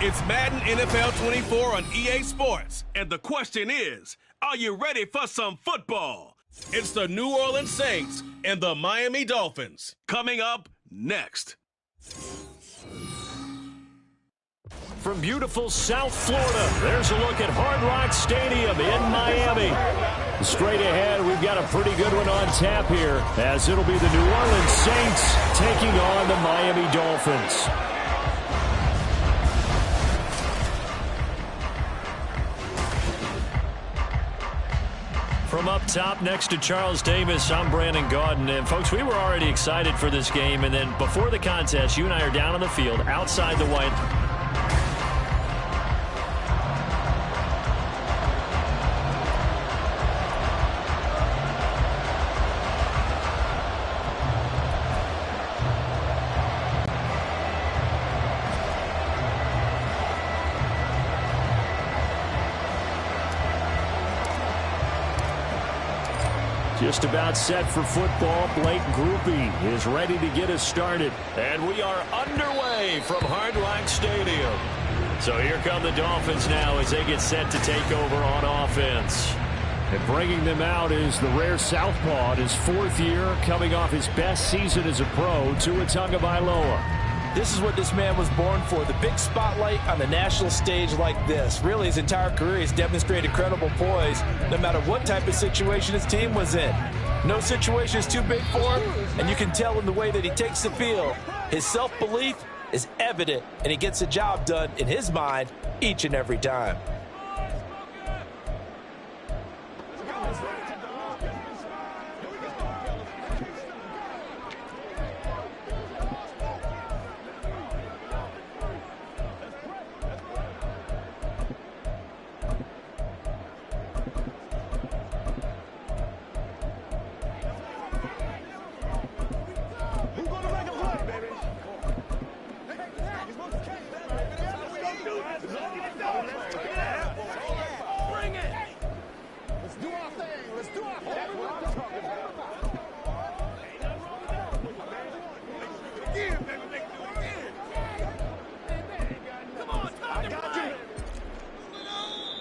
It's Madden NFL 24 on EA Sports. And the question is, are you ready for some football? It's the New Orleans Saints and the Miami Dolphins. Coming up next. From beautiful South Florida, there's a look at Hard Rock Stadium in Miami. Straight ahead, we've got a pretty good one on tap here, as it'll be the New Orleans Saints taking on the Miami Dolphins. From up top next to Charles Davis, I'm Brandon Gaudin. And, folks, we were already excited for this game. And then before the contest, you and I are down on the field outside the white. Just about set for football. Blake Groupie is ready to get us started. And we are underway from Hard Rock Stadium. So here come the Dolphins now as they get set to take over on offense. And bringing them out is the rare southpaw in his fourth year, coming off his best season as a pro, Tua Tagovailoa. This is what this man was born for, the big spotlight on the national stage like this. Really, his entire career, he's demonstrated credible poise, no matter what type of situation his team was in. No situation is too big for him, and you can tell in the way that he takes the field. His self-belief is evident, and he gets the job done in his mind each and every time.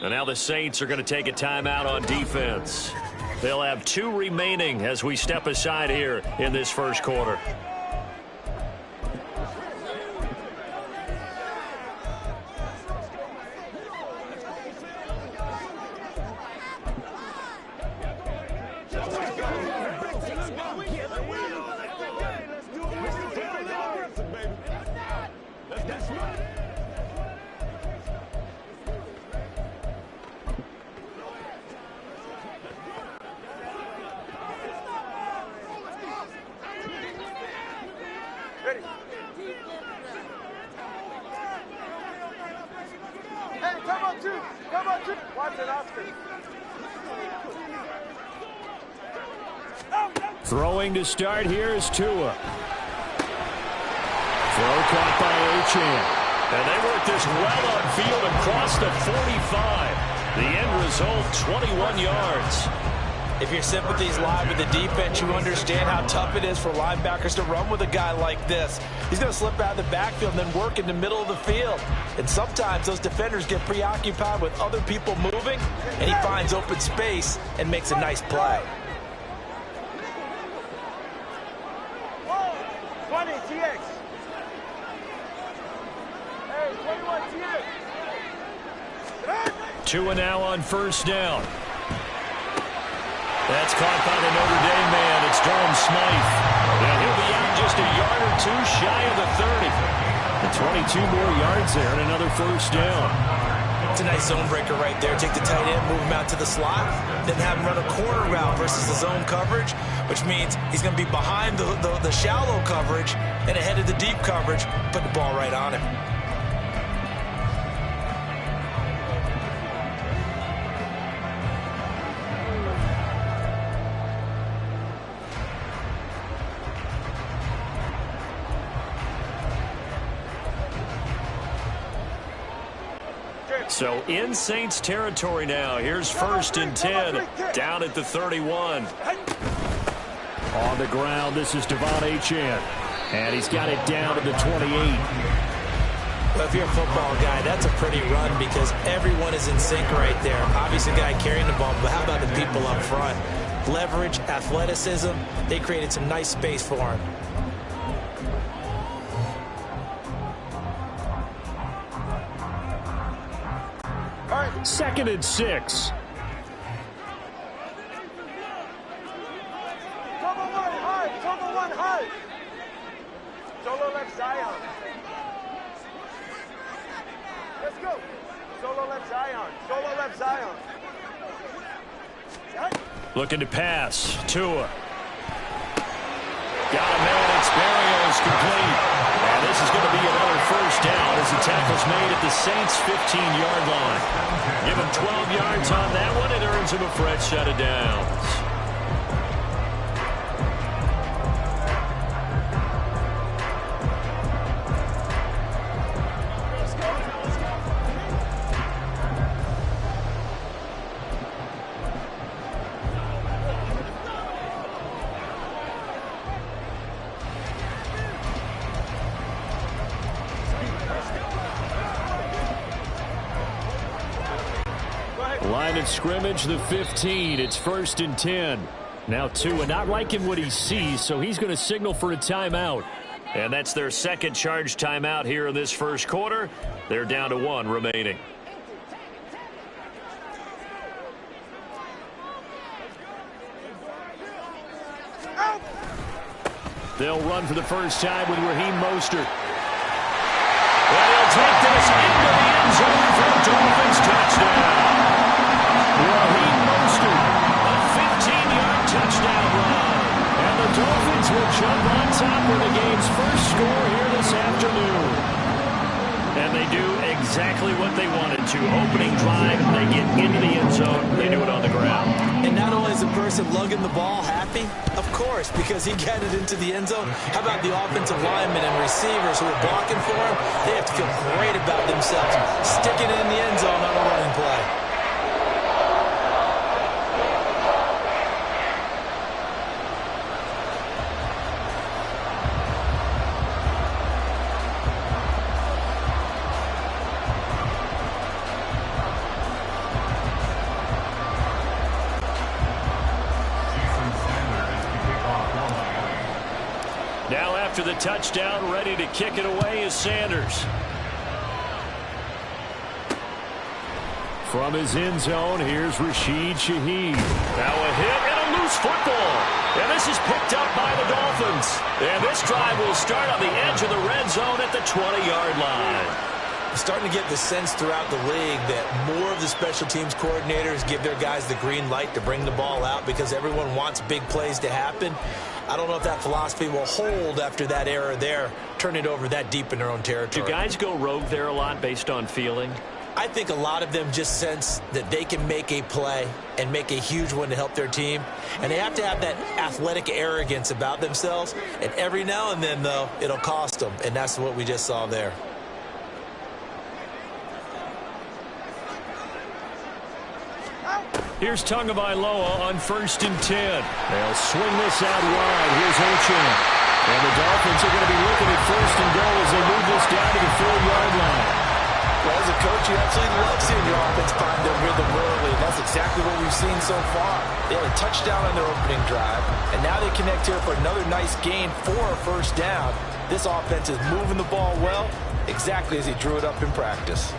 And now the Saints are going to take a timeout on defense. They'll have 2 remaining as we step aside here in this first quarter. Throwing to start here is Tua. Throw caught by Achane. And they work this well on field across the 45. The end result, 21 yards. If your sympathies lie with the defense, you understand how tough it is for linebackers to run with a guy like this. He's going to slip out of the backfield and then work in the middle of the field. And sometimes those defenders get preoccupied with other people moving, and he finds open space and makes a nice play. 20 TX. Hey, 21 TX. Tua now on first down. That's caught by the Notre Dame man. It's Durham Smythe. And he'll be out just a yard or 2 shy of the 30. And 22 more yards there and another first down. It's a nice zone breaker right there. Take the tight end, move him out to the slot, then have him run a corner route versus the zone coverage, which means he's going to be behind the shallow coverage and ahead of the deep coverage, put the ball right on him. So in Saints territory now. Here's 1st and 10 down at the 31. On the ground, this is Devon Achane. And he's got it down to the 28. Well, if you're a football guy, that's a pretty run because everyone is in sync right there. Obviously, the guy carrying the ball, but how about the people up front? Leverage, athleticism, they created some nice space for him. Second and 6. Cover one hard. Solo left Zion. Let's go. Solo left Zion. Solo left Zion. Looking to pass. Tua. Got a man. It's Barrios complete. And this is going to be another first down as the tackle's made at the Saints' 15-yard line. Give him 12 yards on that one. It earns him a fresh set of downs. Line of scrimmage, the 15. It's 1st and 10. Now Tua not liking what he sees, so he's going to signal for a timeout. And that's their second charge timeout here in this first quarter. They're down to 1 remaining. They'll run for the first time with Raheem Mostert. And he'll take this into the end zone for a Dolphins touchdown. Raheem Mostert, a 15-yard touchdown run. And the Dolphins will jump on top with the game's first score here this afternoon. And they do exactly what they wanted to. Opening drive, they get into the end zone. They do it on the ground. And not only is the person lugging the ball happy, of course, because he got it into the end zone. How about the offensive linemen and receivers who are blocking for him? They have to feel great about themselves, sticking it in the end zone on a running play. Now after the touchdown, ready to kick it away is Sanders. From his end zone, here's Rashid Shaheed. Now a hit and a loose football. And this is picked up by the Dolphins. And this drive will start on the edge of the red zone at the 20-yard line. Starting to get the sense throughout the league that more of the special teams coordinators give their guys the green light to bring the ball out because everyone wants big plays to happen. I don't know if that philosophy will hold after that error there, turn it over that deep in their own territory. Do guys go rogue there a lot based on feeling? I think a lot of them just sense that they can make a play and make a huge one to help their team. And they have to have that athletic arrogance about themselves. And every now and then, though, it'll cost them. And that's what we just saw there. Here's Tagovailoa on 1st and 10. They'll swing this out wide. Here's Ochan. And the Dolphins are going to be looking at 1st and goal as they move this down to the 4-yard line. Well, as a coach, you absolutely love seeing your offense find their rhythm early. And that's exactly what we've seen so far. They had a touchdown on their opening drive. And now they connect here for another nice gain for a first down. This offense is moving the ball well, exactly as he drew it up in practice.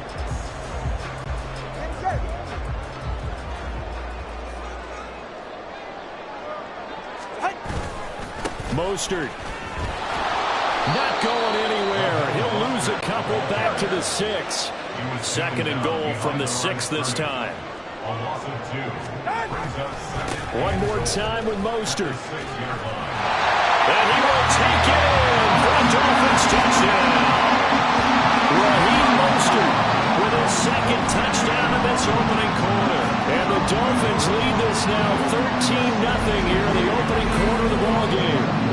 Mostert not going anywhere. He'll lose a couple back to the 6. 2nd and goal from the 6 this time. One more time with Mostert. And he will take it in for a Dolphins touchdown. Raheem Mostert with his 2nd touchdown in this opening quarter. And the Dolphins lead this now 13-0 here in the opening quarter of the ballgame.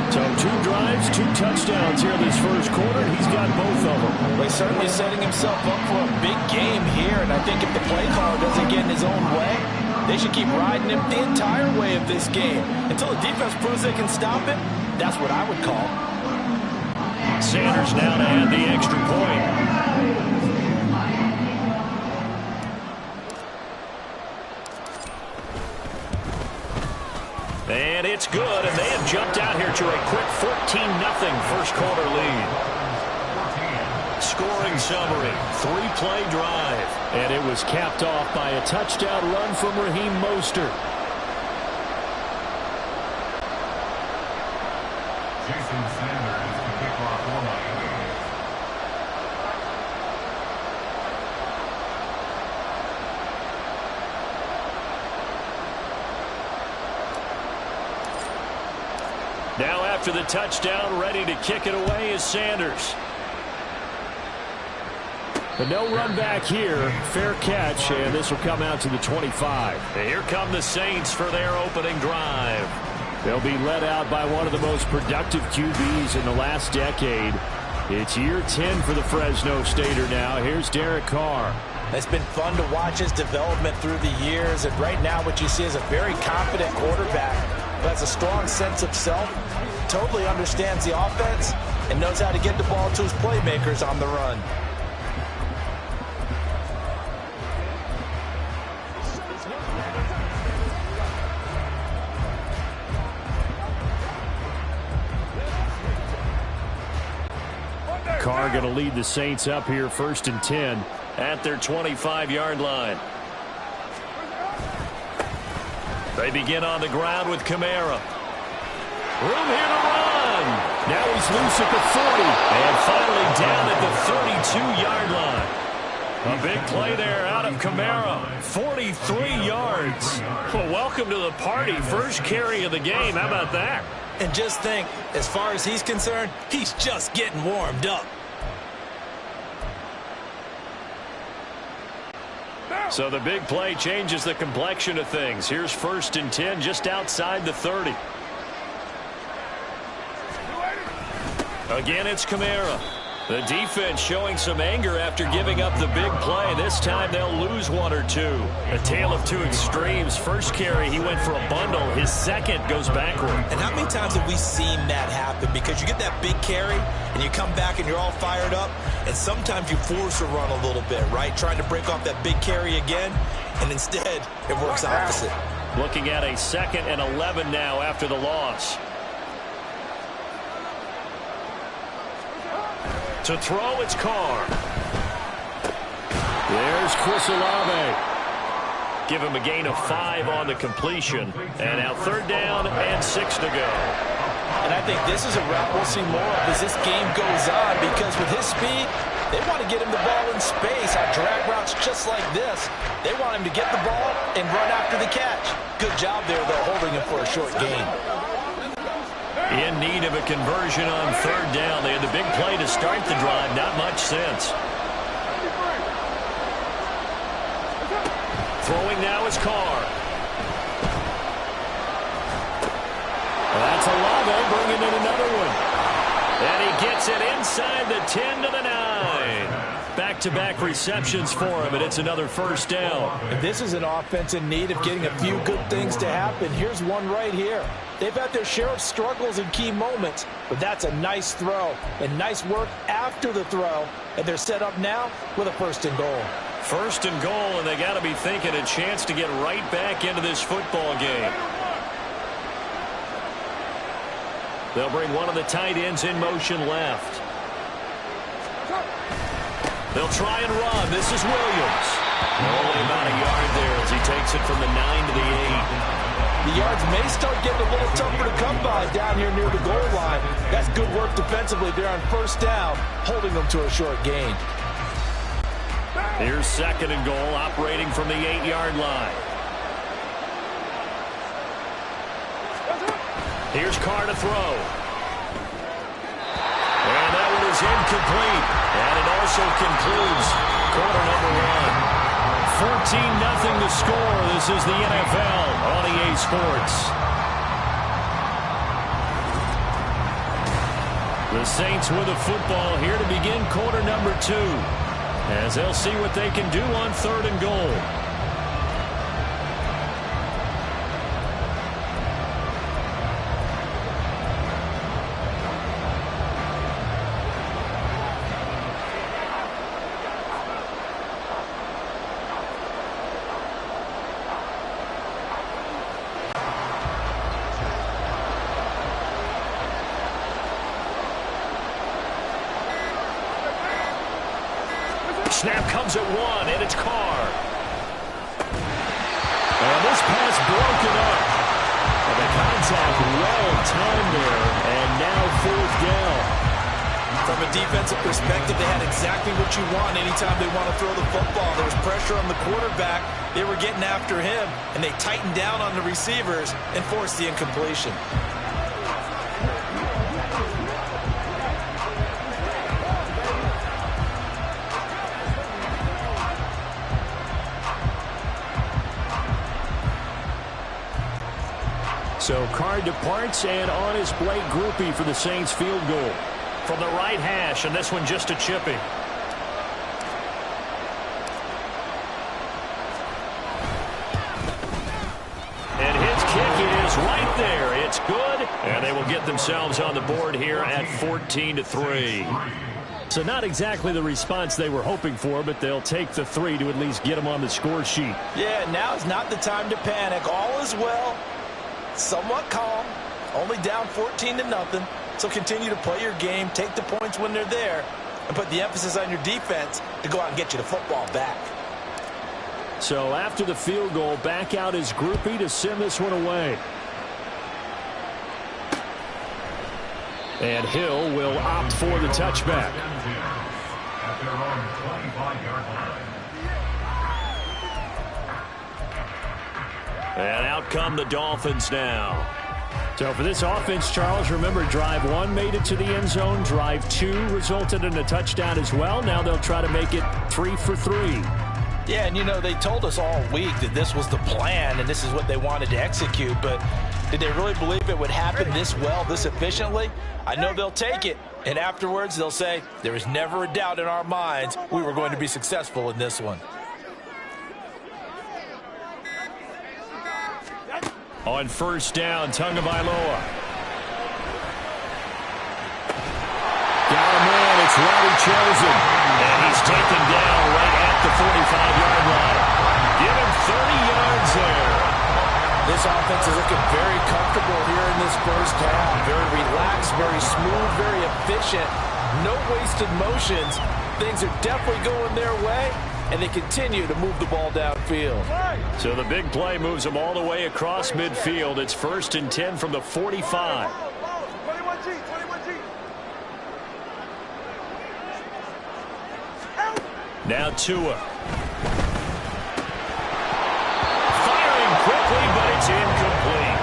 So 2 drives, 2 touchdowns here this first quarter, and he's got both of them. Well, he's certainly setting himself up for a big game here, and I think if the play caller doesn't get in his own way, they should keep riding him the entire way of this game. Until the defense proves they can stop him, that's what I would call. Sanders now to add the extra point. And it's good, and they have jumped out here to a quick 14-0 first quarter lead. Scoring summary, 3-play drive. And it was capped off by a touchdown run from Raheem Mostert. Jason Sanders, the kickoff for Miami. Now after the touchdown, ready to kick it away is Sanders. But no run back here. Fair catch, and this will come out to the 25. And here come the Saints for their opening drive. They'll be led out by one of the most productive QBs in the last decade. It's year 10 for the Fresno Stater now. Here's Derek Carr. It's been fun to watch his development through the years, and right now what you see is a very confident quarterback who has a strong sense of self, totally understands the offense, and knows how to get the ball to his playmakers on the run. Carr going to lead the Saints up here 1st and 10 at their 25-yard line. They begin on the ground with Kamara. Room here to run. Now he's loose at the 40 and finally down at the 32-yard line. A big play there out of Kamara. 43 yards. Well, welcome to the party. First carry of the game. How about that? And just think, as far as he's concerned, he's just getting warmed up. So the big play changes the complexion of things. Here's 1st and 10 just outside the 30. Again, it's Kamara. The defense showing some anger after giving up the big play. This time they'll lose one or two. A tale of two extremes. First carry, he went for a bundle. His second goes backward. And how many times have we seen that happen? Because you get that big carry, and you come back and you're all fired up, and sometimes you force a run a little bit, right? Trying to break off that big carry again, and instead it works opposite. Looking at a 2nd and 11 now after the loss. To throw, it's Carr. There's Chris Olave. Give him a gain of 5 on the completion. And now 3rd down and 6 to go. And I think this is a route we'll see more of as this game goes on, because with his speed, they want to get him the ball in space on drag routes just like this. They want him to get the ball and run after the catch. Good job there, though, holding him for a short gain. In need of a conversion on 3rd down. They had the big play to start the drive. Not much sense. Throwing now is Carr. That's Olave bringing in another one. And he gets it inside the 10 to the 9. Back-to-back receptions for him, and it's another 1st down. And this is an offense in need of getting a few good things to happen. Here's one right here. They've had their share of struggles in key moments, but that's a nice throw and nice work after the throw. And they're set up now with a 1st and goal. 1st and goal, and they got to be thinking a chance to get right back into this football game. They'll bring one of the tight ends in motion left. They'll try and run. This is Williams. Only about a yard there as he takes it from the 9 to the 8. The yards may start getting a little tougher to come by down here near the goal line. That's good work defensively there on 1st down, holding them to a short gain. Here's 2nd and goal, operating from the 8-yard line. Here's Carr to throw. And that one is incomplete. And it also concludes quarter number 1. 14-0 the score. This is the NFL on EA Sports. The Saints with the football here to begin quarter number 2, as they'll see what they can do on 3rd and goal. snap comes at one, and it's Carr. And this pass broken up. And the contact well timed there, and now 4th down. From a defensive perspective, they had exactly what you want anytime they want to throw the football. There was pressure on the quarterback. They were getting after him, and they tightened down on the receivers and forced the incompletion. So Carr departs, and on is Blake Grupe for the Saints field goal. From the right hash, and this one just a chipping. And his kick is right there. It's good, and they will get themselves on the board here at 14-3. So not exactly the response they were hoping for, but they'll take the 3 to at least get them on the score sheet. Yeah, now is not the time to panic. All is well. Somewhat calm, only down 14-0, so continue to play your game, take the points when they're there, and put the emphasis on your defense to go out and get you the football back. So after the field goal, back out is Grupe to send this one away. And Hill will opt for the touchback. At their own 25-yard line. And out come the Dolphins now. So for this offense, Charles, remember, drive 1 made it to the end zone. Drive 2 resulted in a touchdown as well. Now they'll try to make it 3 for 3. Yeah, and you know, they told us all week that this was the plan and this is what they wanted to execute, but did they really believe it would happen this well, this efficiently? I know they'll take it, and afterwards they'll say, there was never a doubt in our minds we were going to be successful in this one. On first down, Tagovailoa. Got a man, it's Robbie Chosen. And he's taken down right at the 45-yard line. Give him 30 yards there. This offense is looking very comfortable here in this first half. Very relaxed, very smooth, very efficient. No wasted motions. Things are definitely going their way, and they continue to move the ball downfield. So the big play moves them all the way across midfield. It's 1st and 10 from the 45. 21G, 21G. Now Tua. Firing quickly, but it's incomplete.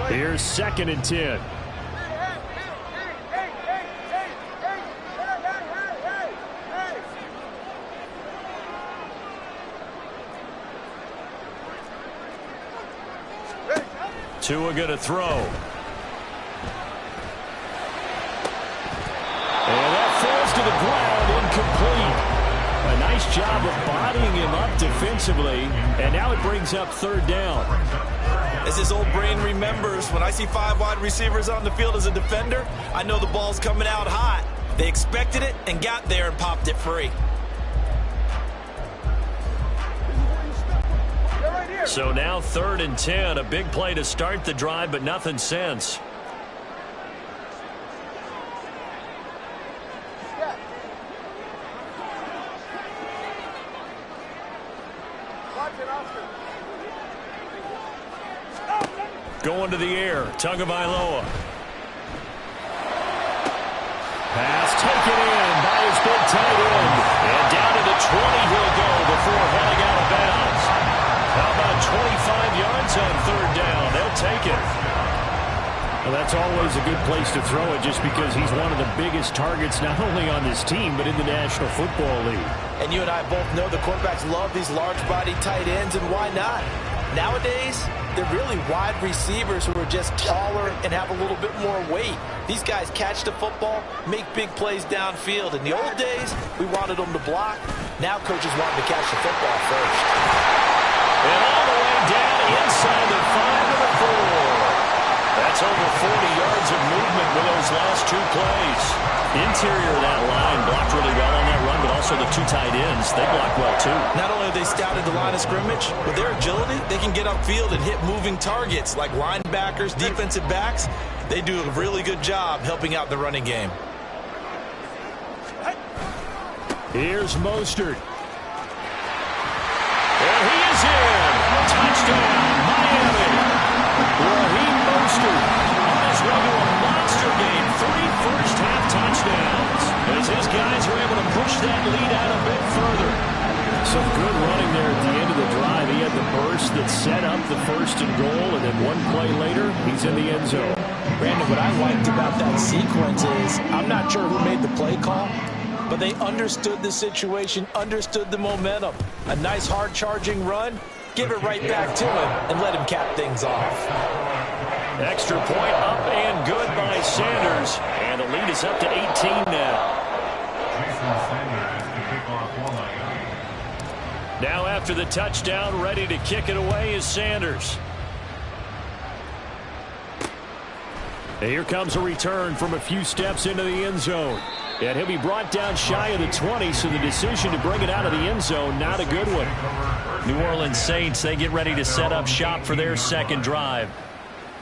Here's 2nd and 10. Tua going to throw. And that falls to the ground, incomplete. A nice job of bodying him up defensively, and now it brings up 3rd down. As his old brain remembers, when I see 5 wide receivers on the field as a defender, I know the ball's coming out hot. They expected it and got there and popped it free. So now 3rd and 10, a big play to start the drive, but nothing since. Going to the air, Tagovailoa. Pass taken in by his big tight end. And down to the 20 he'll go before heading out of bounds. How about 25 yards on 3rd down? They'll take it. Well, that's always a good place to throw it just because he's one of the biggest targets not only on this team but in the National Football League. And you and I both know the quarterbacks love these large-bodied tight ends, and why not? Nowadays, they're really wide receivers who are just taller and have a little bit more weight. These guys catch the football, make big plays downfield. In the old days, we wanted them to block. Now coaches want them to catch the football first. And all the way down inside the 5 to the 4. That's over 40 yards signs of movement with those last two plays. Interior of that line blocked really well on that run, but also the two tight ends, they blocked well too. Not only have they scouted the line of scrimmage, with their agility, they can get upfield and hit moving targets like linebackers, defensive backs. They do a really good job helping out the running game. Here's Mostert. And he is in. Touchdown, Miami. Raheem Mostert on his way to a monster game. 3 first-half touchdowns as his guys were able to push that lead out a bit further. Some good running there at the end of the drive. He had the burst that set up the first and goal, and then one play later, he's in the end zone. Brandon, what I liked about that sequence is I'm not sure who made the play call, but they understood the situation, understood the momentum. A nice hard-charging run, give it right back to him, and let him cap things off. Extra point up and good by Sanders, and the lead is up to 18 now. Now after the touchdown, ready to kick it away is Sanders. And here comes a return from a few steps into the end zone. And he'll be brought down shy of the 20, so the decision to bring it out of the end zone, not a good one. New Orleans Saints, they get ready to set up shop for their second drive.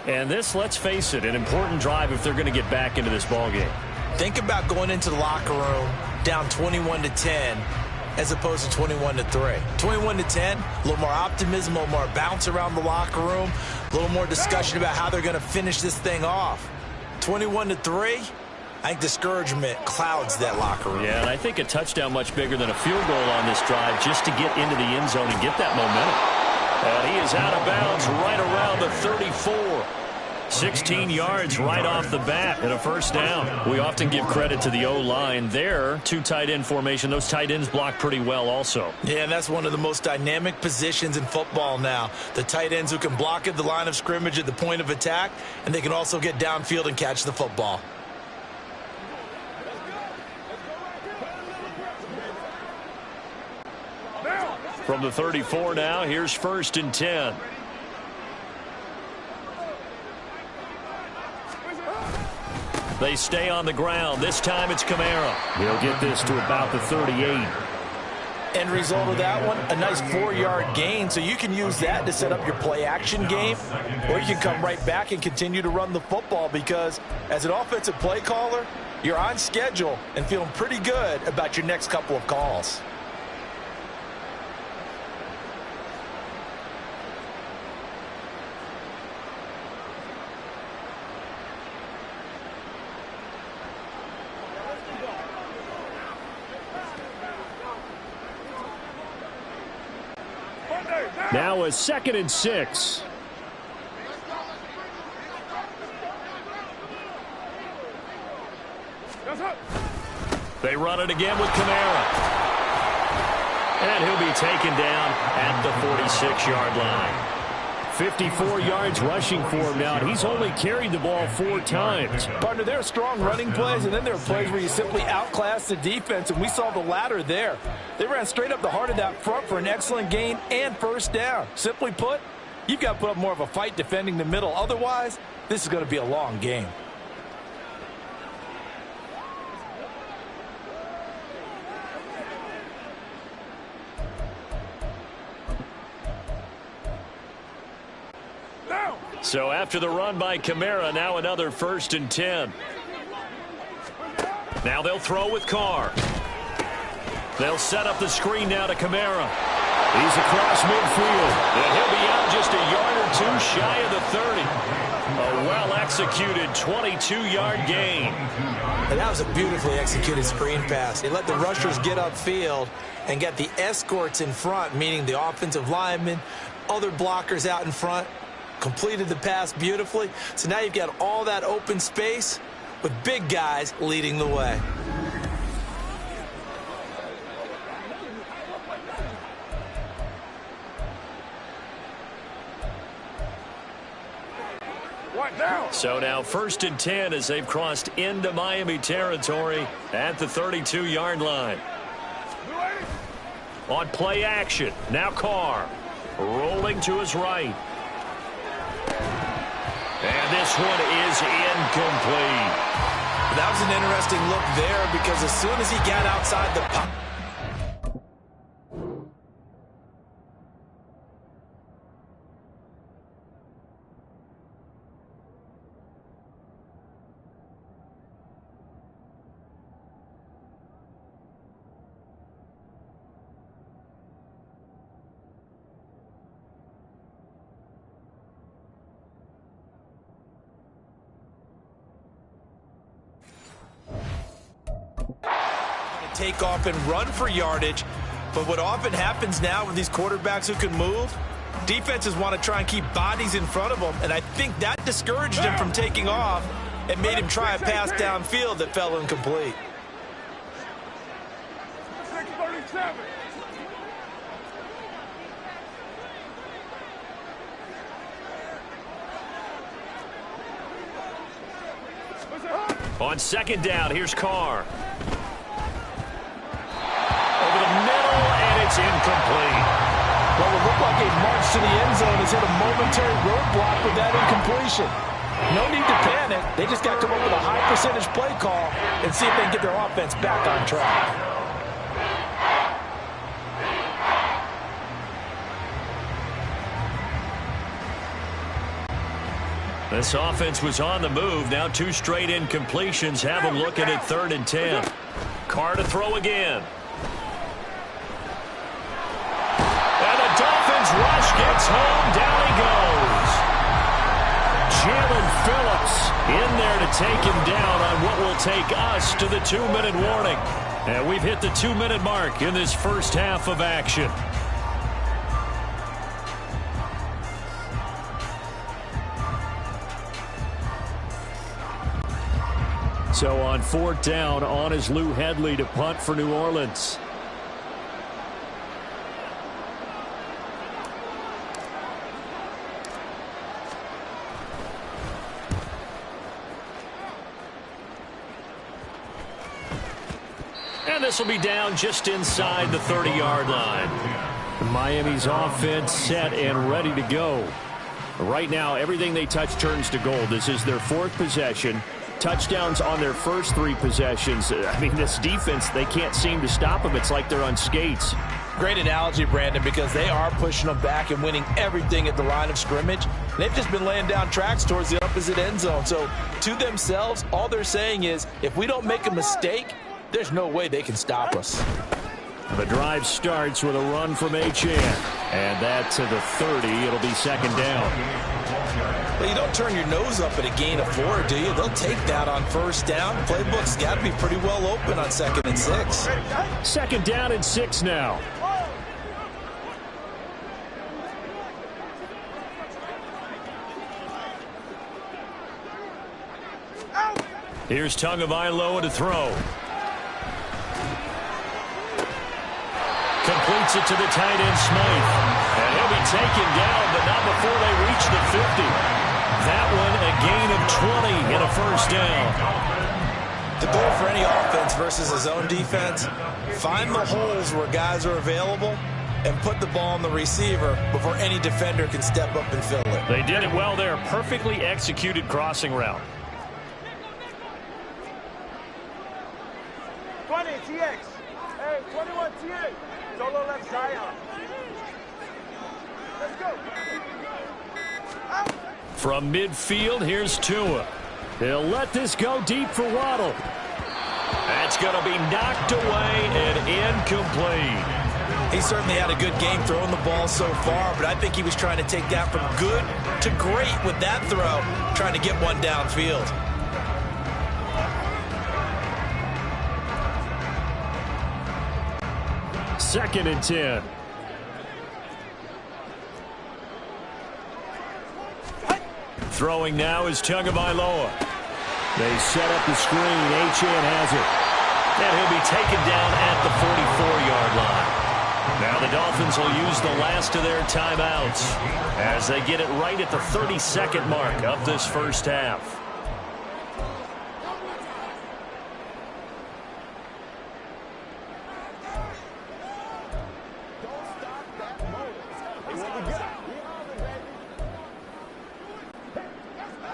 And this, let's face it, an important drive if they're going to get back into this ballgame. Think about going into the locker room down 21-10 as opposed to 21-3. 21-10, a little more optimism, a little more bounce around the locker room, a little more discussion about how they're going to finish this thing off. 21-3, I think discouragement clouds that locker room. Yeah, and I think a touchdown much bigger than a field goal on this drive just to get into the end zone and get that momentum. And he is out of bounds right around the 34. 16 yards right off the bat and a first down. We often give credit to the O-line there. Two tight end formation. Those tight ends block pretty well also. Yeah, and that's one of the most dynamic positions in football now. The tight ends who can block at the line of scrimmage at the point of attack, and they can also get downfield and catch the football. From the 34 now, here's 1st and 10. They stay on the ground. This time it's Kamara. He'll get this to about the 38. End result of that one, a nice 4-yard gain. So you can use that to set up your play-action game, or you can come right back and continue to run the football because as an offensive play caller, you're on schedule and feeling pretty good about your next couple of calls. Now a 2nd and 6. They run it again with Kamara. And he'll be taken down at the 46-yard line. 54 yards rushing for him now. And he's only carried the ball 4 times. Partner, there are strong running plays, and then there are plays where you simply outclass the defense, and we saw the latter there. They ran straight up the heart of that front for an excellent gain and first down. Simply put, you've got to put up more of a fight defending the middle. Otherwise, this is going to be a long game. So after the run by Kamara, now another 1st and 10. Now they'll throw with Carr. They'll set up the screen now to Kamara. He's across midfield. And he'll be out just a yard or two shy of the 30. A well-executed 22-yard gain. And that was a beautifully executed screen pass. They let the rushers get upfield and get the escorts in front, meaning the offensive linemen, other blockers out in front. Completed the pass beautifully. So now you've got all that open space with big guys leading the way. So now 1st and 10 as they've crossed into Miami territory at the 32-yard line. On play action, now Carr rolling to his right. And And this one is incomplete. That was an interesting look there because as soon as he got outside the pocket, take off and run for yardage. But what often happens now with these quarterbacks who can move, defenses want to try and keep bodies in front of them, and I think that discouraged him from taking off and made him try a pass downfield that fell incomplete. 637. On second down, here's Carr. Over the middle, and it's incomplete. Well, it looked like a march to the end zone has hit a momentary roadblock with that incompletion. No need to panic. They just got to come up with a high percentage play call and see if they can get their offense back on track. This offense was on the move. Now 2 straight incompletions have them looking at 3rd and 10. Carr to throw again. And the Dolphins rush gets home. Down he goes. Jalen Phillips in there to take him down on what will take us to the 2-minute warning. And we've hit the 2-minute mark in this first half of action. So on 4th down, on is Lou Hedley to punt for New Orleans. And this will be down just inside the 30-yard line. Miami's offense set and ready to go. Right now, everything they touch turns to gold. This is their 4th possession. Touchdowns on their first 3 possessions. I mean, this defense, they can't seem to stop them. It's like they're on skates. Great analogy, Brandon, because they are pushing them back and winning everything at the line of scrimmage. They've just been laying down tracks towards the opposite end zone. So to themselves, all they're saying is, if we don't make a mistake, there's no way they can stop us. The drive starts with a run from Achane. And that to the 30. It'll be 2nd down. Well, you don't turn your nose up at a gain of 4, do you? They'll take that on 1st down. Playbook's got to be pretty well open on 2nd and 6. 2nd down and 6 now. Here's Tagovailoa to throw. Completes it to the tight end, Smythe. And he'll be taken down, but not before they reach the 50. That one a gain of 20 and a 1st down. The goal for any offense versus a zone defense, find the holes where guys are available and put the ball on the receiver before any defender can step up and fill it. They did it well there. Perfectly executed crossing route. 20 TX. Hey, 21 TX. Solo left Zion. Let's go. Out. From midfield, here's Tua. They'll let this go deep for Waddle. That's going to be knocked away and incomplete. He certainly had a good game throwing the ball so far, but I think he was trying to take that from good to great with that throw, trying to get one downfield. Second and 10. Throwing now is Tagovailoa. They set up the screen. Achane has it. And he'll be taken down at the 44-yard line. Now the Dolphins will use the last of their timeouts as they get it right at the 32nd mark of this first half.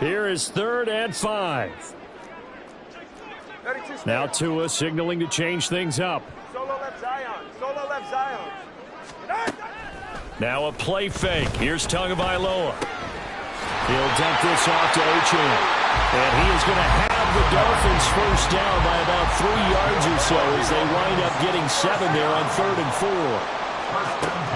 Here is 3rd and 5. Now Tua signaling to change things up. Solo left Zion. Solo left Zion. Now a play fake. Here's Tagovailoa. He'll dump this off to Achane. And he is going to have the Dolphins first down by about 3 yards or so as they wind up getting 7 there on 3rd and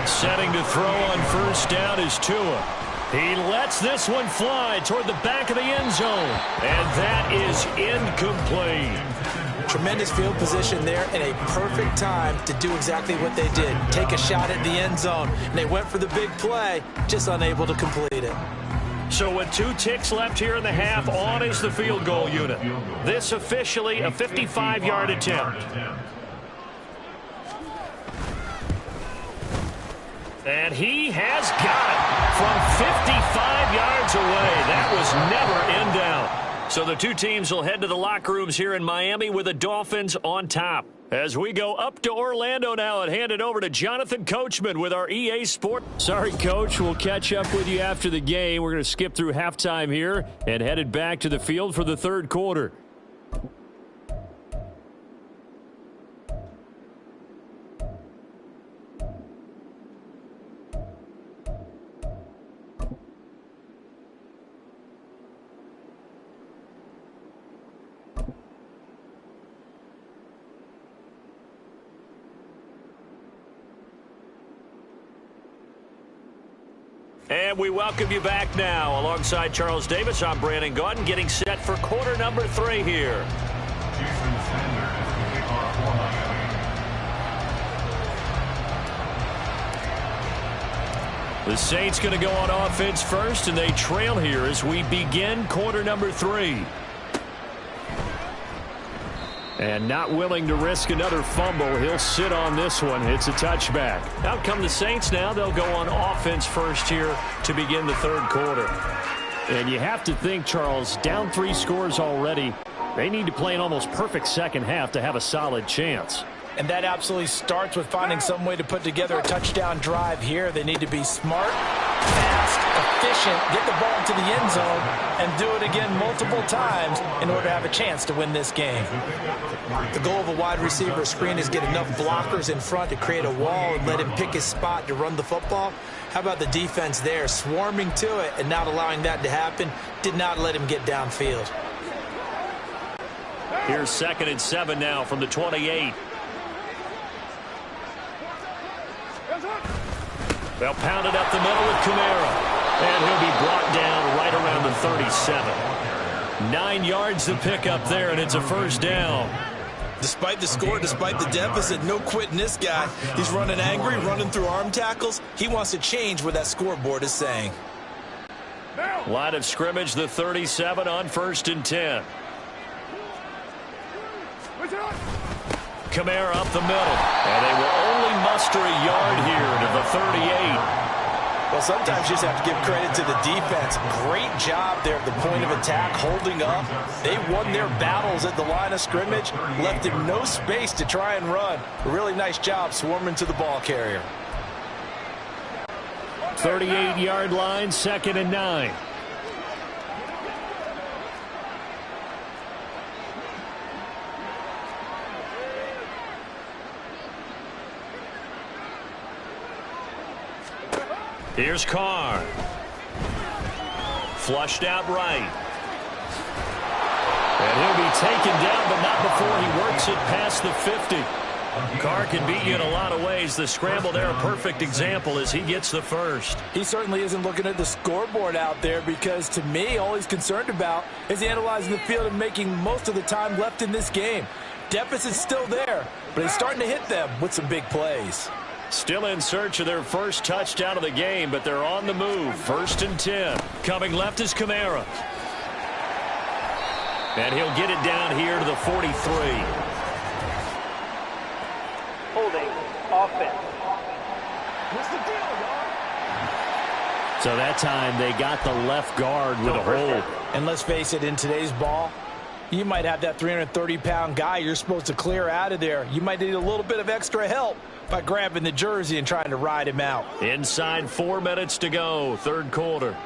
4. Setting to throw on first down is Tua. He lets this one fly toward the back of the end zone. And that is incomplete. Tremendous field position there and a perfect time to do exactly what they did. Take a shot at the end zone. And they went for the big play, just unable to complete it. So with 2 ticks left here in the half, on is the field goal unit. This officially a 55-yard attempt. And he has got it from 55 yards away. That was never in doubt. So the 2 teams will head to the locker rooms here in Miami with the Dolphins on top. As we go up to Orlando now and hand it over to Jonathan Coachman with our EA Sport. Sorry, Coach. We'll catch up with you after the game. We're going to skip through halftime here and headed back to the field for the 3rd quarter. And we welcome you back now. Alongside Charles Davis, I'm Brandon Gaudin, getting set for quarter number 3 here. Houston Sanders to kick off for Miami. The Saints going to go on offense first, and they trail here as we begin quarter number 3. And not willing to risk another fumble. He'll sit on this one. It's a touchback. Out come the Saints now. They'll go on offense first here to begin the 3rd quarter. And you have to think, Charles, down 3 scores already. They need to play an almost perfect second half to have a solid chance. And that absolutely starts with finding some way to put together a touchdown drive here. They need to be smart, fast, efficient, get the ball into the end zone, and do it again multiple times in order to have a chance to win this game. The goal of a wide receiver screen is get enough blockers in front to create a wall and let him pick his spot to run the football. How about the defense there, swarming to it and not allowing that to happen? Did not let him get downfield. Here's 2nd and 7 now from the 28. They'll pound it up the middle with Kamara. And he'll be brought down right around the 37. 9 yards to pick up there, and it's a first down. Despite the score, despite the deficit, no quitting this guy. He's running angry, running through arm tackles. He wants to change what that scoreboard is saying. Line of scrimmage, the 37 on 1st and 10. Kamara up the middle, and they will only muster a yard here to the 38. Well, sometimes you just have to give credit to the defense. Great job there at the point of attack, holding up. They won their battles at the line of scrimmage, left him no space to try and run. A really nice job swarming to the ball carrier. 38-yard line, 2nd and 9. Here's Carr. Flushed out right. And he'll be taken down, but not before he works it past the 50. Carr can beat you in a lot of ways. The scramble there, a perfect example as he gets the first. He certainly isn't looking at the scoreboard out there because, to me, all he's concerned about is analyzing the field and making most of the time left in this game. Deficit's still there, but he's starting to hit them with some big plays. Still in search of their first touchdown of the game, but they're on the move. 1st and 10. Coming left is Kamara. And he'll get it down here to the 43. Holding. Offense. What's the deal, y'all? So that time they got the left guard with a hold. And let's face it, in today's ball, you might have that 330-pound guy you're supposed to clear out of there. You might need a little bit of extra help by grabbing the jersey and trying to ride him out. Inside 4 minutes to go, 3rd quarter.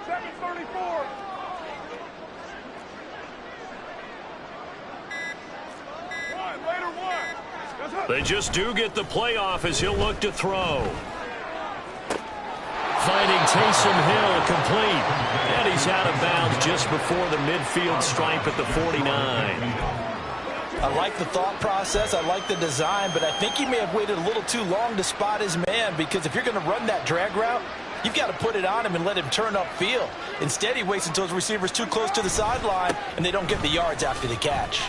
They just do get the playoff as he'll look to throw. Finding Taysom Hill complete. And he's out of bounds just before the midfield stripe at the 49. I like the thought process. I like the design, but I think he may have waited a little too long to spot his man, because if you're going to run that drag route, you've got to put it on him and let him turn upfield. Instead, he waits until his receiver's too close to the sideline, and they don't get the yards after the catch.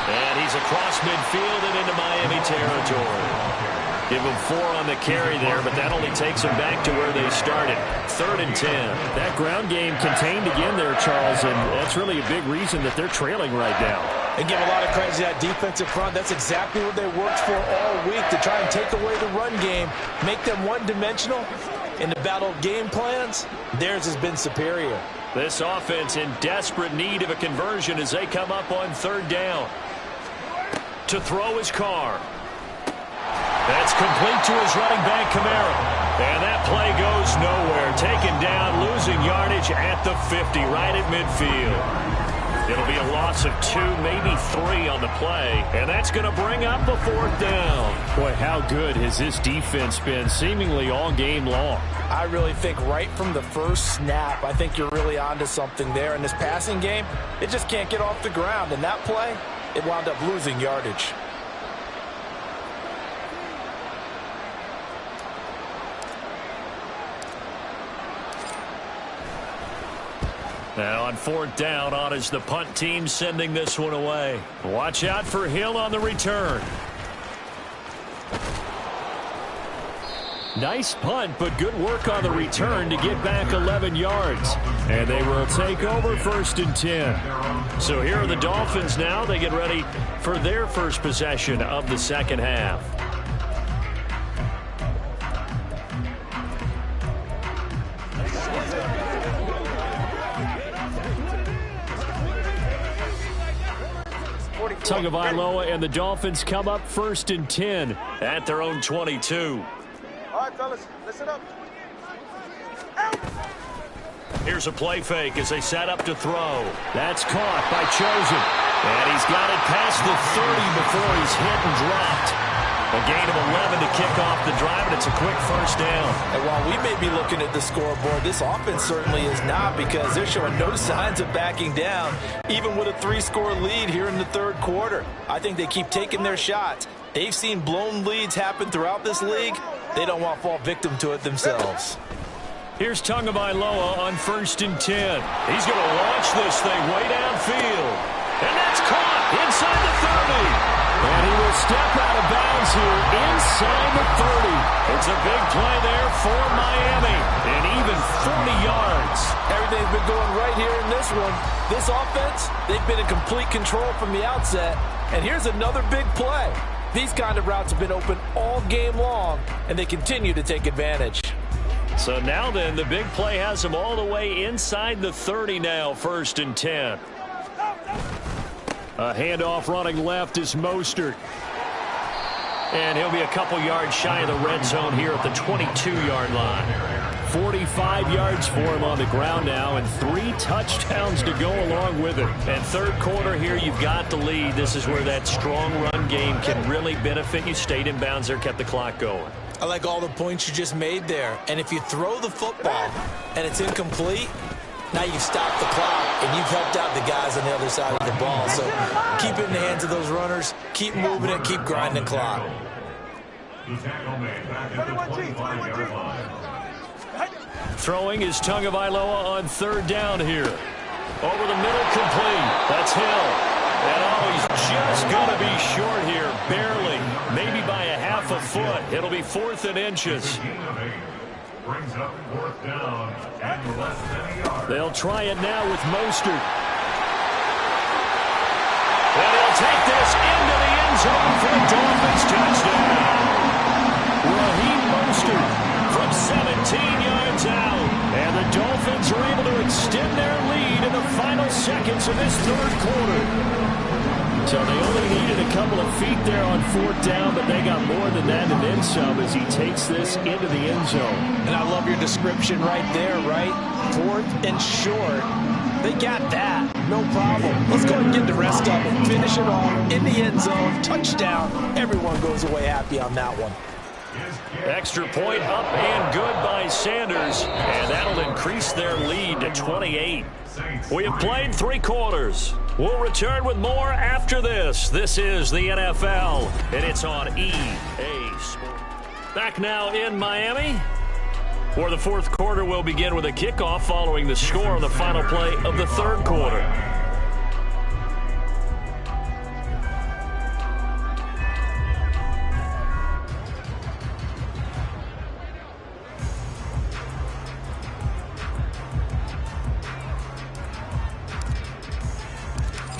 And he's across midfield and into Miami territory. Give him 4 on the carry there, but that only takes them back to where they started. 3rd and 10. That ground game contained again there, Charles, and that's really a big reason that they're trailing right now. They give a lot of credit to that defensive front. That's exactly what they worked for all week, to try and take away the run game, make them one-dimensional. In the battle of game plans, theirs has been superior. This offense in desperate need of a conversion as they come up on 3rd down. To throw his car. That's complete to his running back, Kamara. And that play goes nowhere. Taken down, losing yardage at the 50, right at midfield. It'll be a loss of 2, maybe 3 on the play. And that's going to bring up the 4th down. Boy, how good has this defense been seemingly all game long? I really think right from the first snap, I think you're really onto something there. In this passing game, it just can't get off the ground. And that play, it wound up losing yardage. Now on 4th down, on is the punt team sending this one away. Watch out for Hill on the return. Nice punt, but good work on the return to get back 11 yards. And they will take over 1st and 10. So here are the Dolphins now. They get ready for their first possession of the second half. Tagovailoa and the Dolphins come up 1st and 10 at their own 22. All right, fellas, listen up. Here's a play fake as they set up to throw. That's caught by Chosen. And he's got it past the 30 before he's hit and dropped. A gain of 11 to kick off the drive, and it's a quick 1st down. And while we may be looking at the scoreboard, this offense certainly is not, because they're showing no signs of backing down, even with a 3-score lead here in the 3rd quarter. I think they keep taking their shots. They've seen blown leads happen throughout this league. They don't want to fall victim to it themselves. Here's Tagovailoa on 1st and 10. He's going to launch this thing way downfield. And that's caught inside the 30. And he will step out of bounds here inside the 30. It's a big play there for Miami. And even 40 yards. Everything's been going right here in this one. This offense, they've been in complete control from the outset. And here's another big play. These kind of routes have been open all game long, and they continue to take advantage. So now then, the big play has them all the way inside the 30 now, 1st and 10. A handoff running left is Mostert. And he'll be a couple yards shy of the red zone here at the 22-yard line. 45 yards for him on the ground now, and 3 touchdowns to go along with it. And 3rd quarter here, you've got the lead. This is where that strong run game can really benefit you. Stayed in bounds there, kept the clock going. I like all the points you just made there. And if you throw the football and it's incomplete, now you've stopped the clock and you've helped out the guys on the other side of the ball. So keep it in the hands of those runners. Keep moving it. Keep grinding the clock. Throwing is Tagovailoa on 3rd down here. Over the middle, complete. That's Hill. And he's just going to be short here, barely. Maybe by a half a foot. It'll be 4th and inches. They'll try it now with Mostert. And he'll take this into the end zone for the Dolphins touchdown. Raheem Mostert from 17 yards out. And the Dolphins are able to extend their lead in the final seconds of this 3rd quarter. So they only needed a couple of feet there on 4th down, but they got more than that and then some as he takes this into the end zone. And I love your description right there, right? 4th and short. They got that. No problem. Let's go and get the rest of them. Finish it off in the end zone. Touchdown. Everyone goes away happy on that one. Extra point up and good by Sanders, and that'll increase their lead to 28. We have played 3 quarters. We'll return with more after this. This is the NFL, and it's on EA Sports. Back now in Miami, where the 4th quarter will begin with a kickoff following the score on the final play of the 3rd quarter.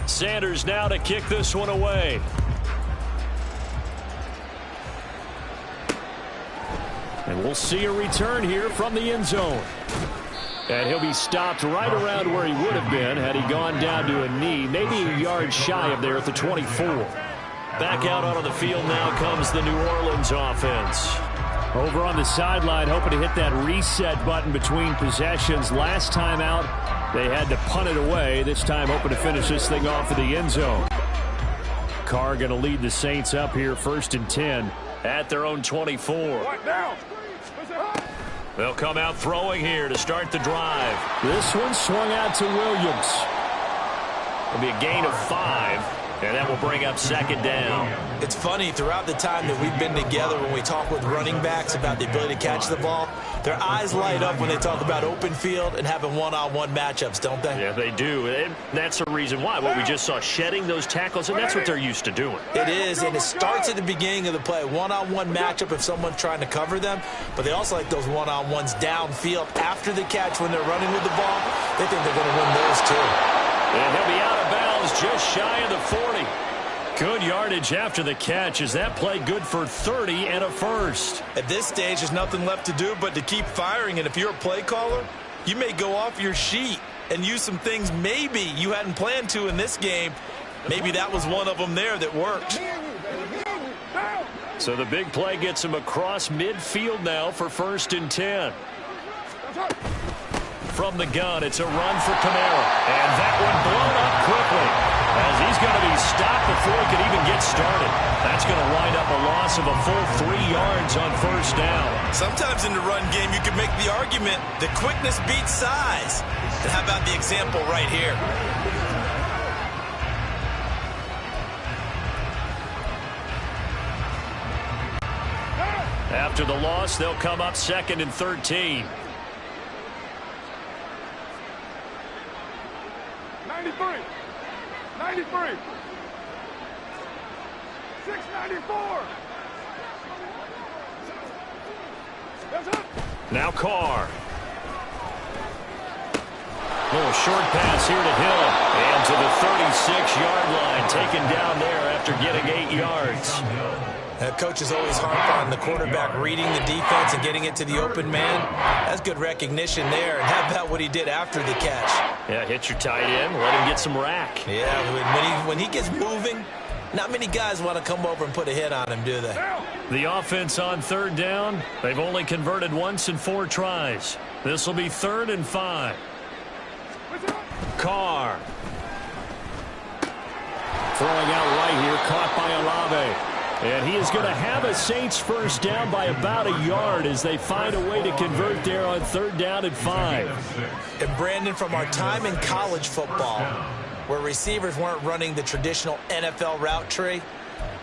Sanders now to kick this one away. And we'll see a return here from the end zone. And he'll be stopped right around where he would have been had he gone down to a knee, maybe a yard shy of there at the 24. Back out onto the field now comes the New Orleans offense. Over on the sideline, hoping to hit that reset button between possessions. Last time out, they had to punt it away. This time, hoping to finish this thing off in the end zone. Carr going to lead the Saints up here, 1st and 10. At their own 24. They'll come out throwing here to start the drive. This one swung out to Williams. It'll be a gain of 5. And that will bring up 2nd down. It's funny, throughout the time that we've been together, when we talk with running backs about the ability to catch the ball, their eyes light up when they talk about open field and having one-on-one matchups, don't they? Yeah, they do. And that's the reason why. What we just saw, shedding those tackles, and that's what they're used to doing. It is, and it starts at the beginning of the play. One-on-one matchup if someone's trying to cover them, but they also like those one-on-ones downfield after the catch when they're running with the ball. They think they're going to win those too. And he'll be out of bounds just shy of the 40. Good yardage after the catch. Is that play good for 30 and a first? At this stage, there's nothing left to do but to keep firing. And if you're a play caller, you may go off your sheet and use some things maybe you hadn't planned to in this game. Maybe that was one of them there that worked. So the big play gets him across midfield now for 1st and 10. From the gun, it's a run for Kamara. And that one blown up quickly as he's going to be stopped before he can even get started. That's going to wind up a loss of a full 3 yards on 1st down. Sometimes in the run game, you can make the argument that quickness beats size. And how about the example right here? After the loss, they'll come up 2nd and 13. 93. 694. Now Carr. Little short pass here to Hill. And to the 36-yard line, taken down there after getting 8 yards. Coach is always harp on the quarterback reading the defense and getting it to the open man. That's good recognition there. And how about what he did after the catch? Yeah, hit your tight end, let him get some rack. Yeah, when he gets moving, not many guys want to come over and put a hit on him, do they? The offense on 3rd down, they've only converted once in 4 tries. This will be 3rd and 5. Carr. Throwing out right here, caught by Olave. And he is going to have a Saints 1st down by about a yard as they find a way to convert there on 3rd down and 5. And Brandon, from our time in college football, where receivers weren't running the traditional NFL route tree,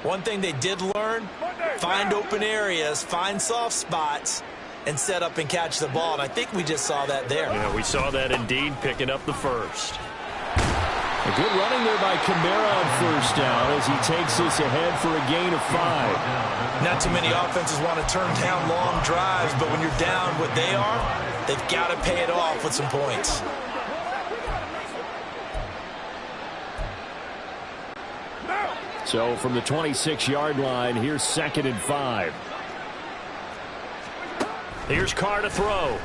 one thing they did learn, find open areas, find soft spots, and set up and catch the ball. And I think we just saw that there. Yeah, we saw that indeed, picking up the first. A good running there by Kamara on 1st down as he takes this ahead for a gain of 5. Not too many offenses want to turn down long drives, but when you're down what they are, they've got to pay it off with some points. So from the 26-yard line, here's 2nd and 5. Here's Carr to throw.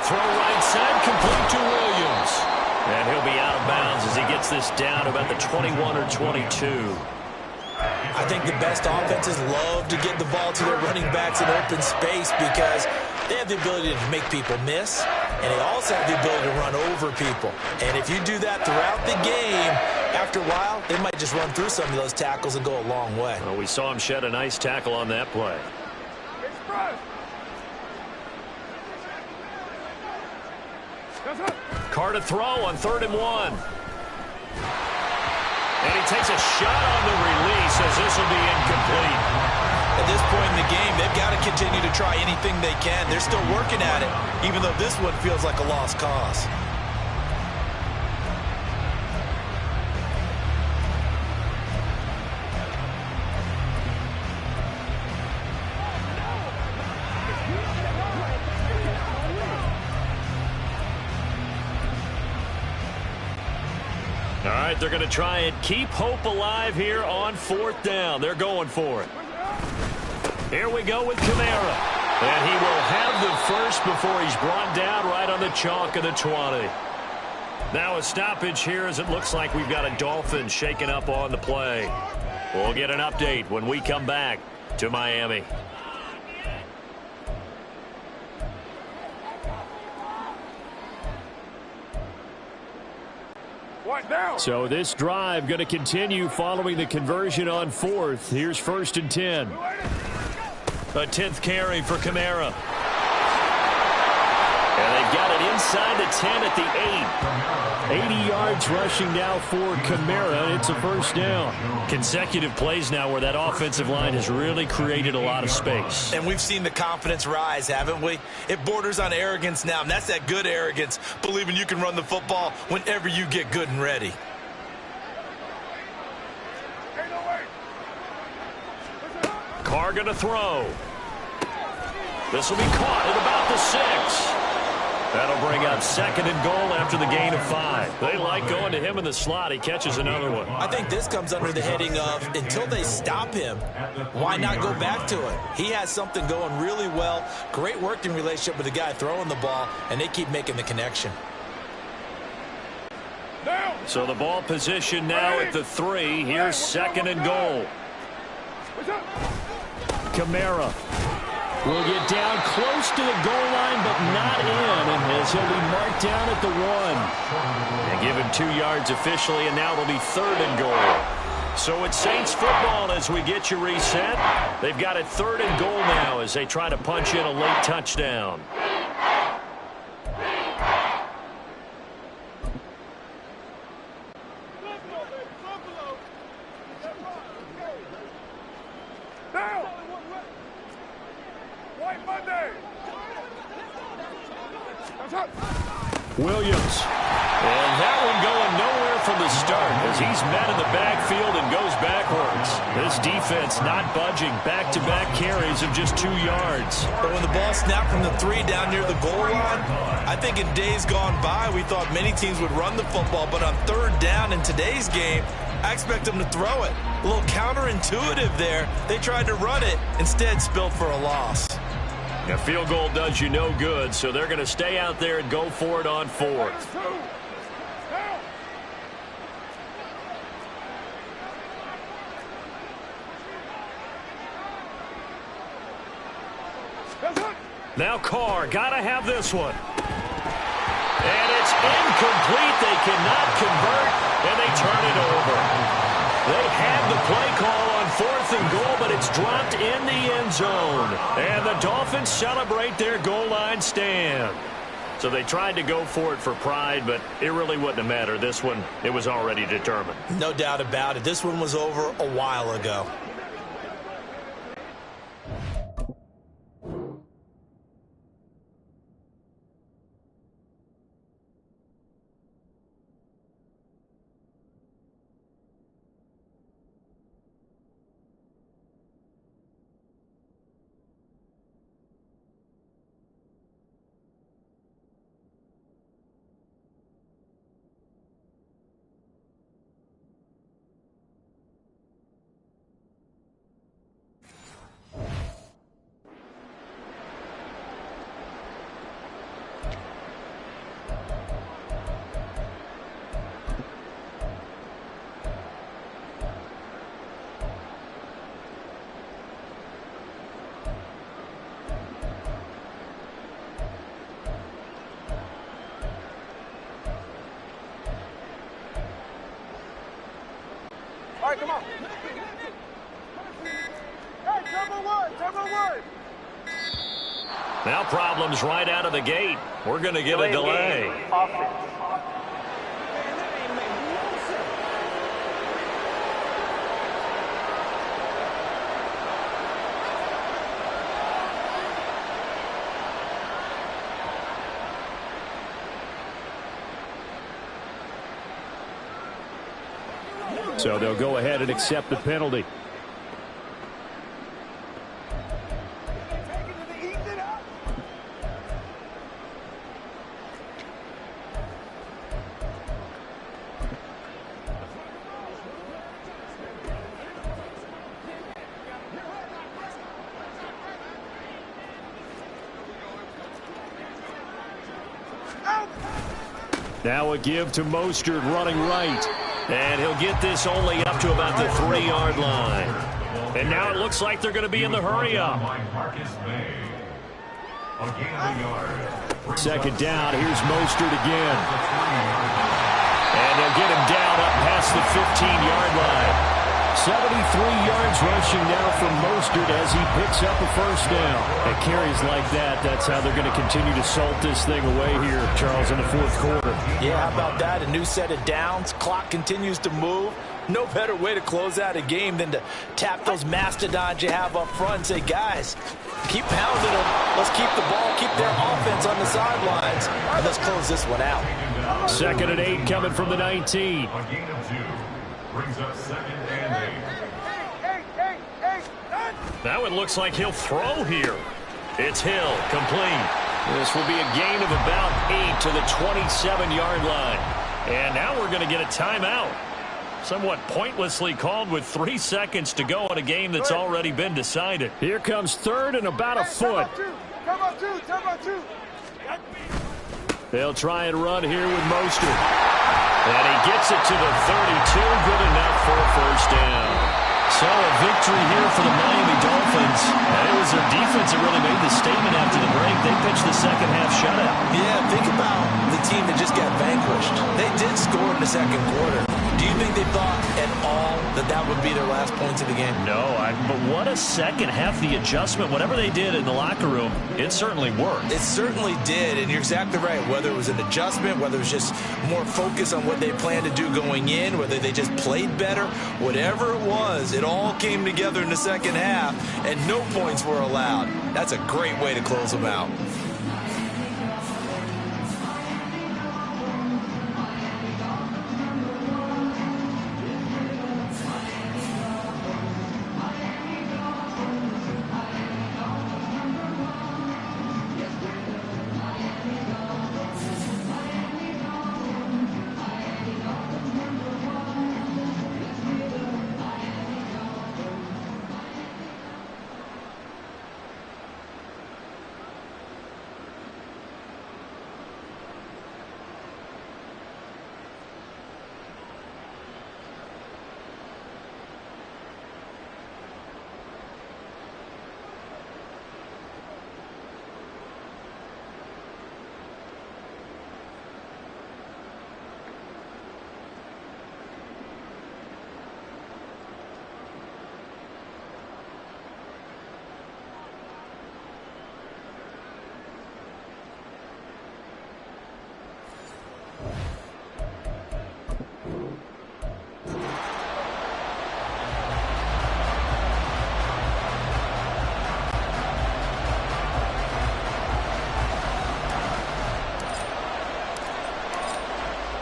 Throw right side, complete to Williams. And he'll be out of bounds as he gets this down about the 21 or 22. I think the best offenses love to get the ball to their running backs in open space because They have the ability to make people miss, and they also have the ability to run over people. And if you do that throughout the game, after a while, they might just run through some of those tackles and go a long way. Well, we saw him shed a nice tackle on that play. Carr to throw on 3rd and 1. And he takes a shot on the release as this will be incomplete. At this point in the game, they've got to continue to try anything they can. They're still working at it, even though this one feels like a lost cause. All right, they're going to try and keep hope alive here on 4th down. They're going for it. Here we go with Kamara. And he will have the first before he's brought down right on the chalk of the 20. Now a stoppage here as it looks like we've got a Dolphin shaking up on the play. We'll get an update when we come back to Miami. So this drive going to continue following the conversion on 4th. Here's 1st and 10. A 10th carry for Kamara. And they've got it inside the 10 at the 8. 80 yards rushing now for Kamara. It's a 1st down. Consecutive plays now where that offensive line has really created a lot of space. And we've seen the confidence rise, haven't we? It borders on arrogance now, and that's that good arrogance, believing you can run the football whenever you get good and ready. Carr going to throw. This will be caught at about the 6. That'll bring up 2nd and goal after the gain of 5. They like going to him in the slot. He catches another one. I think this comes under the heading of until they stop him, why not go back to it? He has something going really well. Great working relationship with the guy throwing the ball, and they keep making the connection. So the ball position now at the 3. Here's 2nd and goal. Kamara will get down close to the goal line, but not in, as he'll be marked down at the 1. And give him 2 yards officially, and now it'll be 3rd and goal. So it's Saints football as we get you reset. They've got it 3rd and goal now as they try to punch in a late touchdown. Williams. And that one going nowhere from the start as he's met in the backfield and goes backwards. This defense not budging. Back-to-back carries of just 2 yards. But when the ball snapped from the 3 down near the goal line, I think in days gone by we thought many teams would run the football, but on 3rd down in today's game, I expect them to throw it. A little counterintuitive there. They tried to run it, instead spilled for a loss. A field goal does you no good, so they're going to stay out there and go for it on 4th. Now Carr, got to have this one. And it's incomplete. They cannot convert, and they turn it over. They had the play call on 4th and goal, but it's dropped in the end zone. And the Dolphins celebrate their goal line stand. So they tried to go for it for pride, but it really wouldn't have mattered. This one, it was already determined. No doubt about it. This one was over a while ago. come on. Hey, turbo one. Now problems right out of the gate. We're going to get a delay. Offense. So they'll go ahead and accept the penalty. Now a give to Mostert running right. And he'll get this only up to about the 3-yard line. And now it looks like they're going to be in the hurry-up. Second down, here's Mostert again. And they'll get him down up past the 15-yard line. 73 yards rushing now from Mostert as he picks up a first down. At carries like that, that's how they're going to continue to salt this thing away here, Charles, in the fourth quarter. Yeah, how about that? A new set of downs. Clock continues to move. No better way to close out a game than to tap those mastodons you have up front and say, guys, keep pounding them. Let's keep the ball, keep their offense on the sidelines, and let's close this one out. 2nd and 8 coming from the 19. A gain of 2 brings up 2nd and 8. Now it looks like he'll throw here. It's Hill, complete. This will be a gain of about 8 to the 27-yard line. And now we're going to get a timeout. Somewhat pointlessly called with 3 seconds to go in a game that's already been decided. Here comes 3rd and about a foot. Turbo two. They'll try and run here with Mostert. And he gets it to the 32. Good enough for a first down. So a victory here for the Miami Dolphins. And it was their defense that really made the statement after the break. They pitched the second half shutout. Yeah, think about the team that just got vanquished. They did score in the second quarter. Do you think they thought at all that that would be their last points of the game? No, but what a second half, the adjustment, whatever they did in the locker room, it certainly worked. It certainly did, and you're exactly right. Whether it was an adjustment, whether it was just more focus on what they planned to do going in, whether they just played better, whatever it was, it all came together in the second half, and no points were allowed. That's a great way to close them out.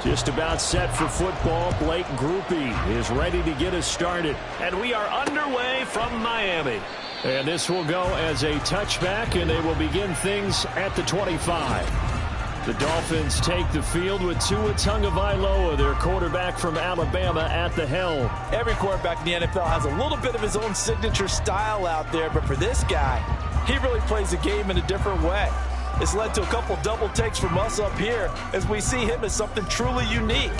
Just about set for football. Blake Groupie is ready to get us started. And we are underway from Miami. And this will go as a touchback, and they will begin things at the 25. The Dolphins take the field with Tua Tagovailoa, their quarterback from Alabama, at the helm. Every quarterback in the NFL has a little bit of his own signature style out there, but for this guy, he really plays the game in a different way. It's led to a couple double takes from us up here as we see him as something truly unique.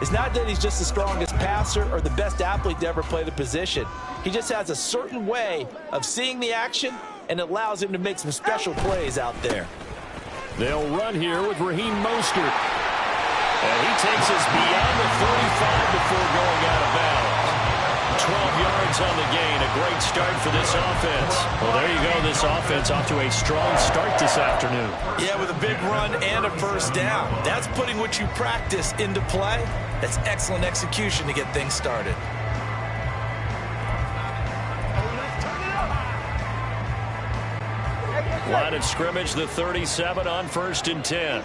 It's not that he's just the strongest passer or the best athlete to ever play the position. He just has a certain way of seeing the action, and it allows him to make some special plays out there. They'll run here with Raheem Mostert. And he takes us beyond the 45 before going out of bounds. 12 yards on the gain. A great start for this offense. Well, there you go. This offense off to a strong start this afternoon. Yeah, with a big run and a first down. That's putting what you practice into play. That's excellent execution to get things started. Line of scrimmage, the 37 on 1st and 10.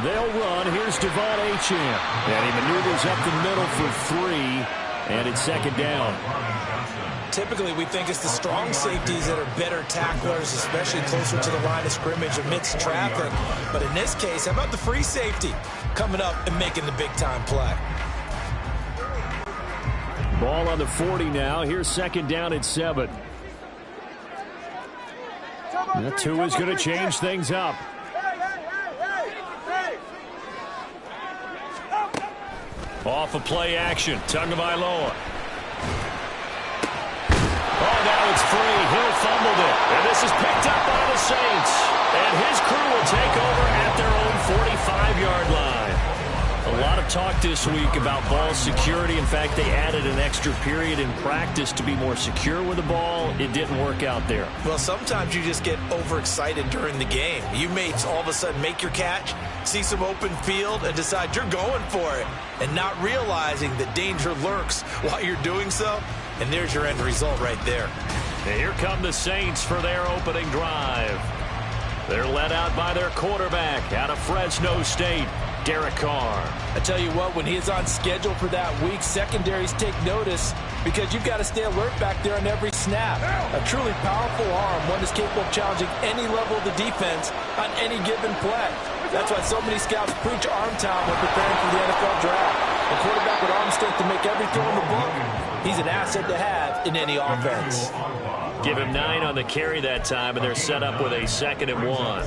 They'll run. Here's Devon Acham. And he maneuvers up the middle for 3. And it's 2nd down. Typically, we think it's the strong safeties that are better tacklers, especially closer to the line of scrimmage amidst traffic. But in this case, how about the free safety coming up and making the big-time play? Ball on the 40 now. Here's 2nd down at 7. That 2 is going to change things up. Off of play action. Tagovailoa. Oh, now it's free. Hill fumbled it. And this is picked up by the Saints. And his crew will take over at their own 45-yard line. A lot of talk this week about ball security. In fact, they added an extra period in practice to be more secure with the ball. It didn't work out there. Well, sometimes you just get overexcited during the game. You may all of a sudden make your catch, see some open field, and decide you're going for it, and not realizing that danger lurks while you're doing so. And there's your end result right there. And here come the Saints for their opening drive. They're led out by their quarterback out of Fresno State, Derek Carr. I tell you what, when he is on schedule for that week, secondaries take notice because you've got to stay alert back there on every snap. A truly powerful arm, one that's capable of challenging any level of the defense on any given play. That's why so many scouts preach arm talent when preparing for the NFL draft. A quarterback with arm strength to make every throw in the book, he's an asset to have in any offense. Give him 9 on the carry that time, and they're set up with a 2nd and 1.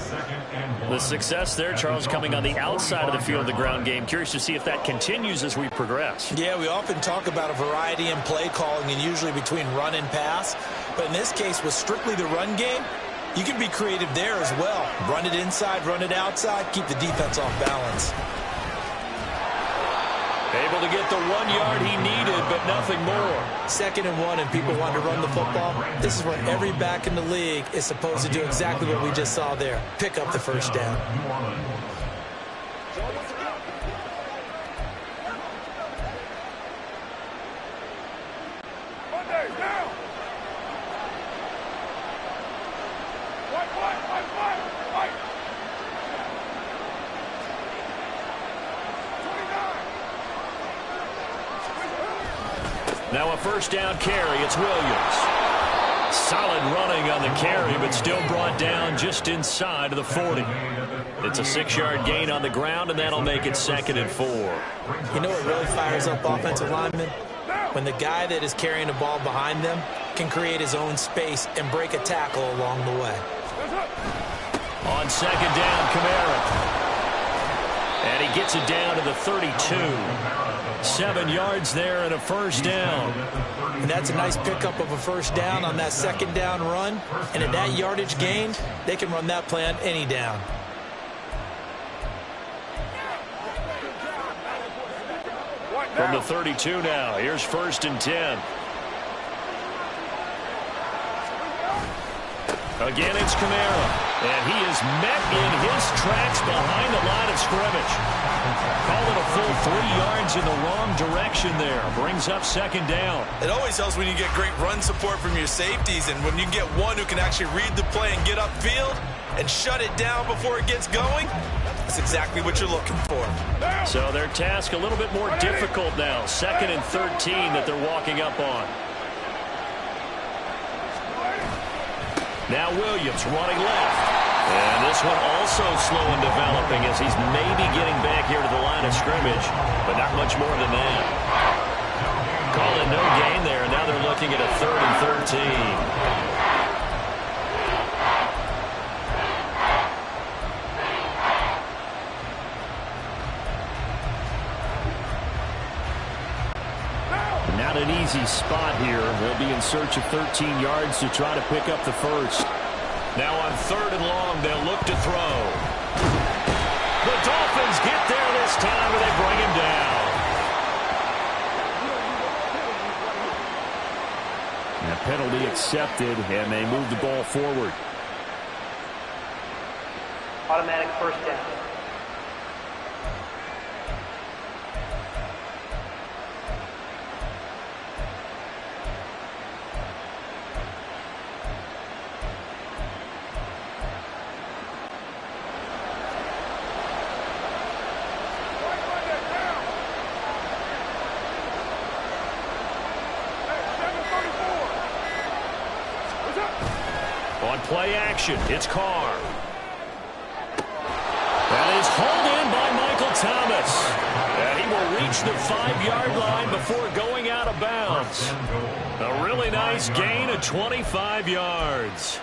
The success there, Charles, coming on the outside of the field of the ground game. Curious to see if that continues as we progress. Yeah, we often talk about a variety in play calling and usually between run and pass. But in this case, with strictly the run game, you can be creative there as well. Run it inside, run it outside, keep the defense off balance. Able to get the 1 yard he needed, but nothing more. 2nd and 1, and people want to run the football. This is what every back in the league is supposed to do, exactly what we just saw there. Pick up the first down. Now a first down carry. It's Williams. Solid running on the carry, but still brought down just inside of the 40. It's a 6-yard gain on the ground, and that'll make it 2nd and 4. You know what really fires up offensive linemen? When the guy that is carrying the ball behind them can create his own space and break a tackle along the way. On 2nd down, Kamara. And he gets it down to the 32. 7 yards there and a first down. And that's a nice pickup of a first down on that 2nd down run. And at that yardage gained, they can run that play on any down. From the 32 now, here's 1st and 10. Again, it's Kamara. And he is met in his tracks behind the line of scrimmage. Call it a full 3 yards in the wrong direction there. Brings up 2nd down. It always helps when you get great run support from your safeties, and when you get one who can actually read the play and get upfield and shut it down before it gets going. That's exactly what you're looking for. So their task a little bit more difficult now. 2nd and 13 that they're walking up on. Now Williams running left. And this one also slow in developing as he's maybe getting back here to the line of scrimmage, but not much more than that. Call it no gain there, and now they're looking at a 3rd and 13. Not an easy spot here. They'll be in search of 13 yards to try to pick up the first. Now on 3rd and long, they'll look to throw. The Dolphins get there this time, and they bring him down. And a penalty accepted, and they move the ball forward. Automatic first down. On play action, it's Carr. That is hauled in by Michael Thomas. And he will reach the 5-yard line before going out of bounds. A really nice gain of 25 yards.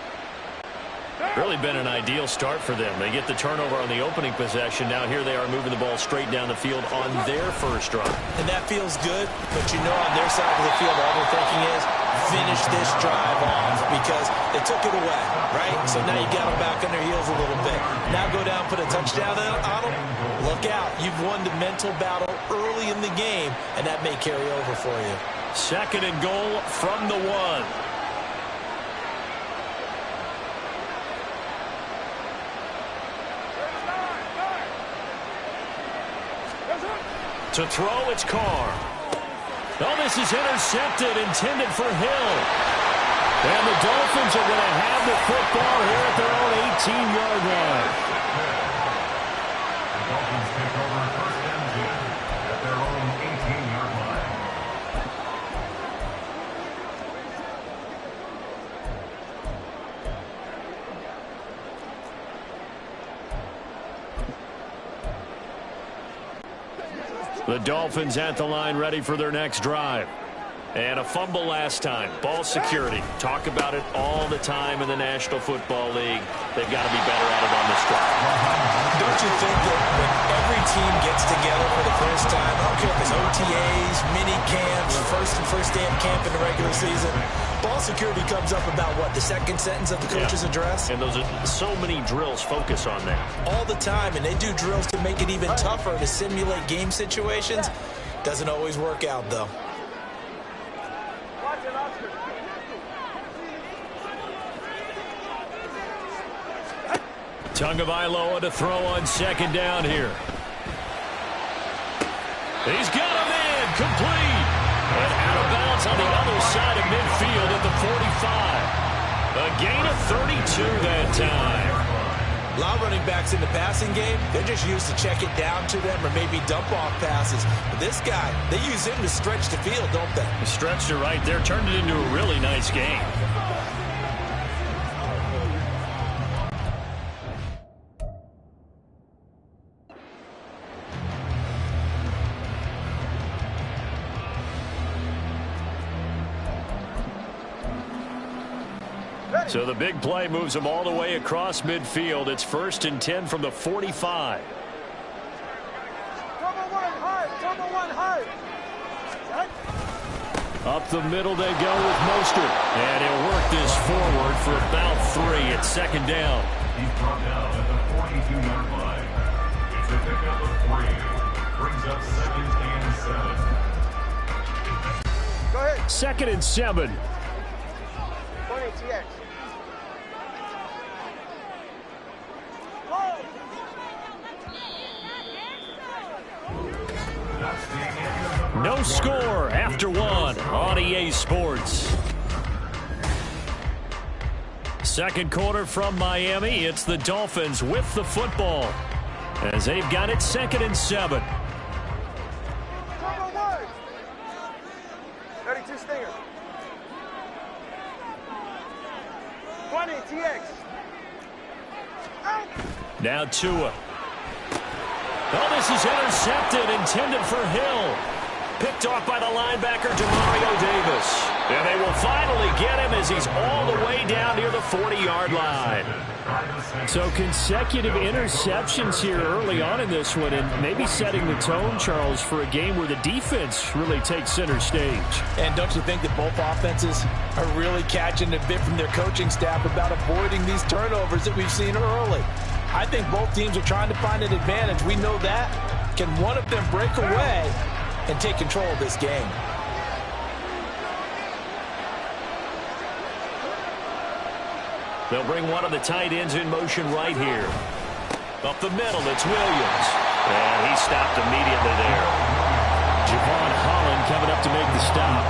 Really been an ideal start for them. They get the turnover on the opening possession. Now here they are moving the ball straight down the field on their first drive. And that feels good, but you know on their side of the field all they're thinking is finish this drive off because they took it away, right? So now you got them back on their heels a little bit. Now go down, put a touchdown on them. Look out. You've won the mental battle early in the game, and that may carry over for you. Second and goal from the 1. To throw, it's Carr. Oh, this is intercepted, intended for Hill. And the Dolphins are going to have the football here at their own 18-yard line. The Dolphins take over first and 10 at their own 18-yard line. The Dolphins at the line ready for their next drive. And a fumble last time. Ball security. Talk about it all the time in the National Football League. They've got to be better at it on this drive. Don't you think that when every team gets together for the first time, I don't care if it's OTAs, mini camps, first day of camp in the regular season, ball security comes up about what, the second sentence of the coach's address? And those are so many drills focus on that. All the time, and they do drills to make it even tougher to simulate game situations. Doesn't always work out, though. Tagovailoa to throw on second down here. He's got him in, complete. And out of bounds on the other side of midfield at the 45. A gain of 32 that time. A lot of running backs in the passing game, they're just used to check it down to them or maybe dump off passes. But this guy, they use him to stretch the field, don't they? He stretched it right there, turned it into a really nice game. So the big play moves them all the way across midfield. It's 1st and 10 from the 45. Up the middle they go with Mostert. And he'll work this forward for about 3 at second down. He's brought down at the 42-yard line. It's a pickup of 3. Brings up 2nd and 7. Go ahead. 2nd and 7. 20 TX. No score after 1 on EA Sports. Second quarter from Miami. It's the Dolphins with the football as they've got it 2nd and 7. 32 Stinger. 20 TX. Now Tua. Oh, this is intercepted, intended for Hill. Picked off by the linebacker, Demario Davis. And they will finally get him as he's all the way down near the 40-yard line. So consecutive interceptions here early on in this one, and maybe setting the tone, Charles, for a game where the defense really takes center stage. And don't you think that both offenses are really catching a bit from their coaching staff about avoiding these turnovers that we've seen early? I think both teams are trying to find an advantage. We know that. Can one of them break away and take control of this game? They'll bring one of the tight ends in motion right here. Up the middle, it's Williams. And he stopped immediately there. Javon Holland coming up to make the stop.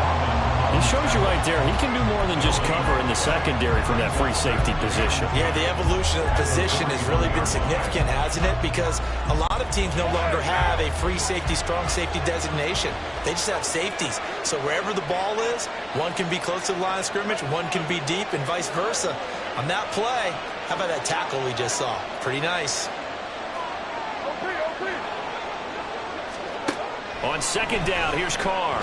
It shows you right there, he can do more than just cover in the secondary from that free safety position. Yeah, the evolution of the position has really been significant, hasn't it? Because a lot of teams no longer have a free safety, strong safety designation. They just have safeties. So wherever the ball is, one can be close to the line of scrimmage, one can be deep, and vice versa. On that play, how about that tackle we just saw? Pretty nice. On second down, here's Carr.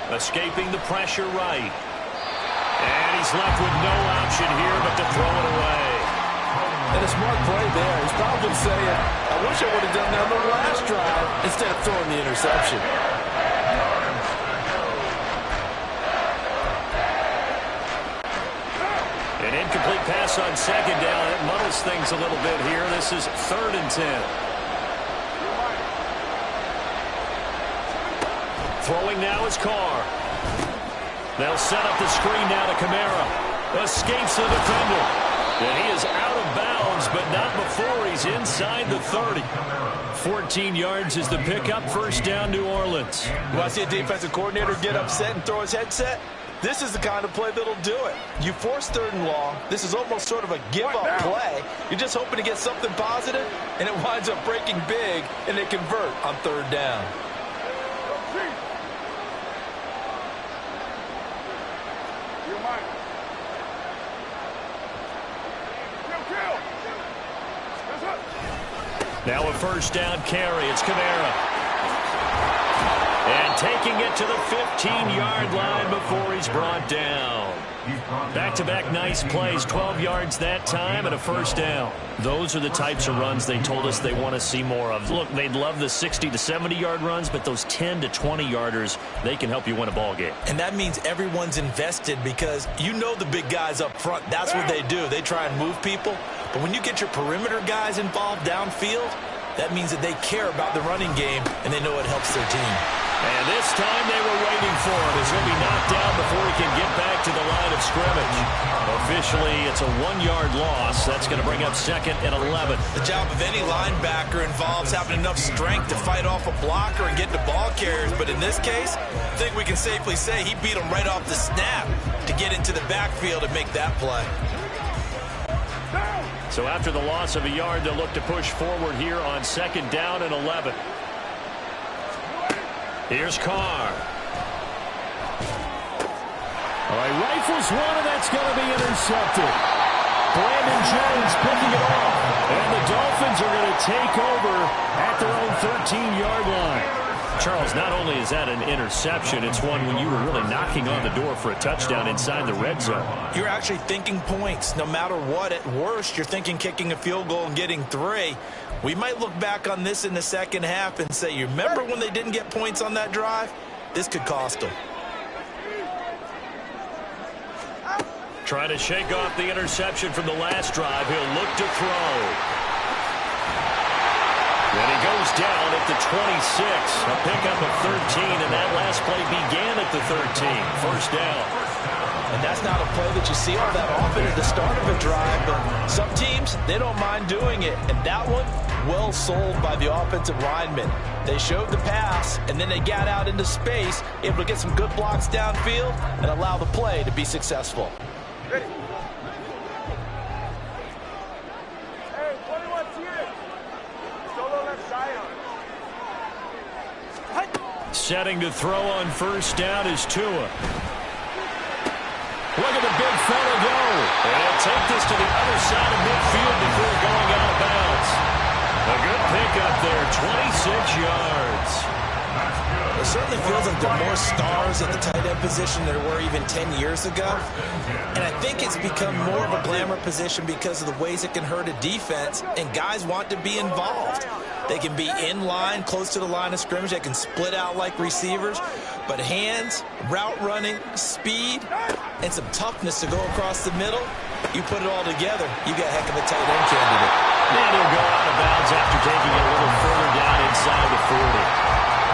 Escaping the pressure right. And he's left with no option here but to throw it away. And a smart play there. He's probably saying, I wish I would have done that on the last drive instead of throwing the interception. An incomplete pass on second down. It muddles things a little bit here. This is 3rd and 10. Throwing now is Carr. They'll set up the screen now to Kamara. Escapes the defender. And he is out of bounds, but not before he's inside the 30. 14 yards is the pickup. First down, New Orleans. You want to see a defensive coordinator get upset and throw his headset? This is the kind of play that'll do it. You force 3rd and long. This is almost sort of a give-up play. You're just hoping to get something positive, and it winds up breaking big, and they convert on 3rd down. Now a first down carry. It's Kamara. And taking it to the 15-yard line before he's brought down. Back-to-back nice plays. 12 yards that time and a first down. Those are the types of runs they told us they want to see more of. Look, they'd love the 60 to 70-yard runs, but those 10 to 20-yarders, they can help you win a ball game. And that means everyone's invested because you know the big guys up front. That's what they do. They try and move people. But when you get your perimeter guys involved downfield, that means that they care about the running game and they know it helps their team. And this time they were waiting for him. He's going to be knocked down before he can get back to the line of scrimmage. Officially, it's a 1-yard loss. That's going to bring up 2nd and 11. The job of any linebacker involves having enough strength to fight off a blocker and get to ball carriers. But in this case, I think we can safely say he beat him right off the snap to get into the backfield and make that play. So after the loss of a yard, they'll look to push forward here on 2nd down and 11. Here's Carr. All right, rifles one, and that's going to be intercepted. Brandon Jones picking it off. And the Dolphins are going to take over at their own 13-yard line. Charles, not only is that an interception, it's one when you were really knocking on the door for a touchdown inside the red zone. You're actually thinking points. No matter what, at worst, you're thinking kicking a field goal and getting 3. We might look back on this in the second half and say, you remember when they didn't get points on that drive? This could cost them. Trying to shake off the interception from the last drive. He'll look to throw. And he goes down at the 26. A pickup of 13, and that last play began at the 13. First down. And that's not a play that you see all that often at the start of a drive, but some teams, they don't mind doing it. And that one, well sold by the offensive lineman. They showed the pass, and then they got out into space, able to get some good blocks downfield and allow the play to be successful. Ready. Hey, 21 here. Solo left side. Setting to throw on first down is Tua. Look at the big fella go. And he'll take this to the other side of midfield before going out of bounds. A good pickup there, 26 yards. It certainly feels like there are more stars at the tight end position than there were even 10 years ago. And I think it's become more of a glamour position because of the ways it can hurt a defense, and guys want to be involved. They can be in line, close to the line of scrimmage. They can split out like receivers. But hands, route running, speed, and some toughness to go across the middle, You put it all together, you got a heck of a tight end candidate. And he'll go out of bounds after taking it a little further down inside the 40.